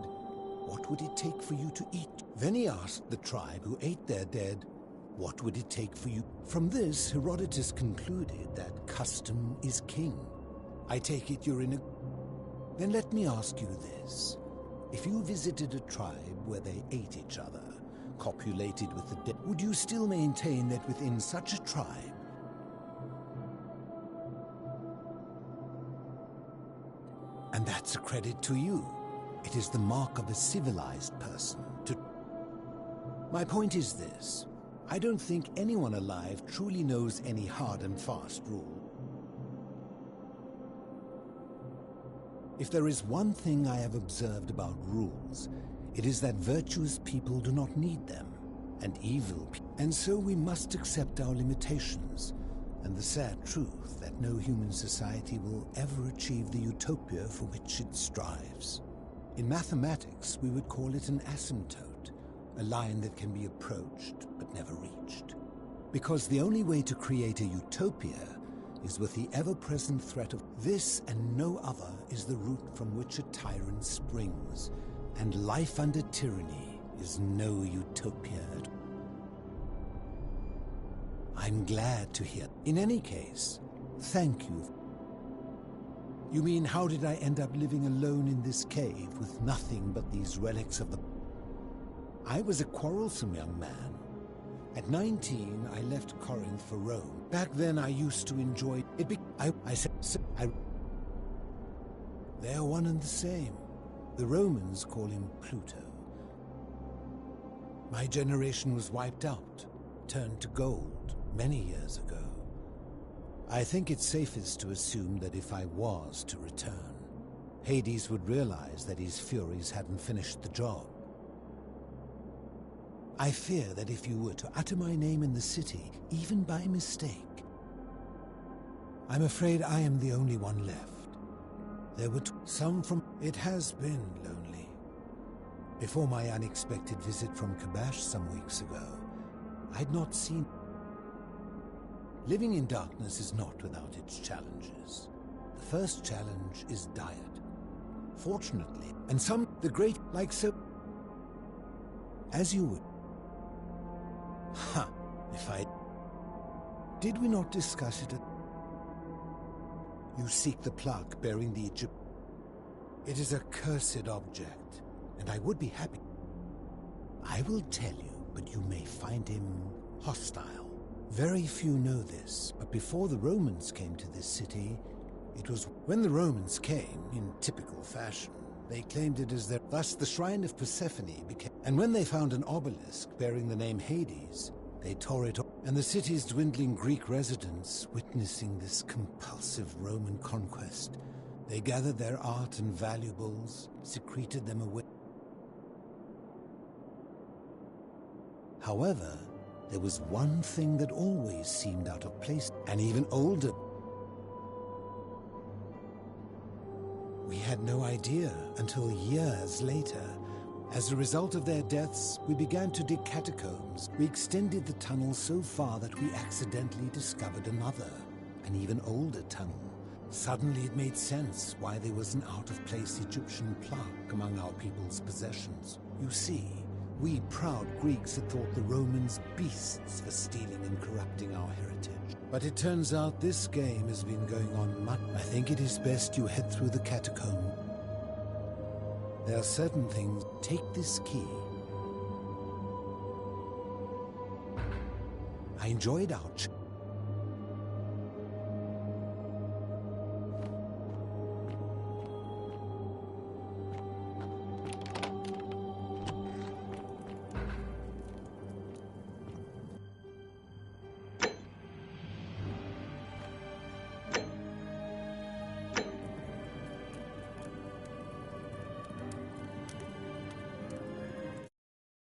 what would it take for you to eat? Then he asked the tribe who ate their dead, what would it take for you? From this, Herodotus concluded that custom is king. I take it you're in a... Then let me ask you this. If you visited a tribe where they ate each other, copulated with the dead, would you still maintain that within such a tribe, and that's a credit to you. It is the mark of a civilized person to... My point is this. I don't think anyone alive truly knows any hard and fast rule. If there is one thing I have observed about rules, it is that virtuous people do not need them, and evil people. And so we must accept our limitations, and the sad truth that no human society will ever achieve the utopia for which it strives. In mathematics, we would call it an asymptote, a line that can be approached but never reached. Because the only way to create a utopia is with the ever-present threat of this, and no other is the root from which a tyrant springs, and life under tyranny is no utopia. I'm glad to hear. In any case, thank you. You mean, how did I end up living alone in this cave with nothing but these relics of the... I was a quarrelsome young man. At 19, I left Corinth for Rome. Back then, I used to enjoy it. They're one and the same. The Romans call him Pluto. My generation was wiped out, turned to gold, many years ago. I think it's safest to assume that if I was to return, Hades would realize that his furies hadn't finished the job. I fear that if you were to utter my name in the city, even by mistake, I'm afraid I am the only one left. There were some from... It has been lonely. Before my unexpected visit from Kabash some weeks ago, I'd not seen... Living in darkness is not without its challenges. The first challenge is diet. Fortunately, and some... The great... Like so... As you would... Ha! If I... Did we not discuss it at... You seek the plug bearing the Egypt... It is a cursed object, and I would be happy. I will tell you, but you may find him hostile. Very few know this, but before the Romans came to this city, it was when the Romans came, in typical fashion, they claimed it as their... Thus the shrine of Persephone became... And when they found an obelisk bearing the name Hades, they tore it off. And the city's dwindling Greek residents, witnessing this compulsive Roman conquest, they gathered their art and valuables, secreted them away. However, there was one thing that always seemed out of place, and even older. We had no idea until years later. As a result of their deaths, we began to dig catacombs. We extended the tunnel so far that we accidentally discovered another, an even older tunnel. Suddenly it made sense why there was an out-of-place Egyptian plaque among our people's possessions. You see, we proud Greeks had thought the Romans beasts for stealing and corrupting our heritage. But it turns out this game has been going on much. I think it is best you head through the catacomb. There are certain things. Take this key. I enjoyed our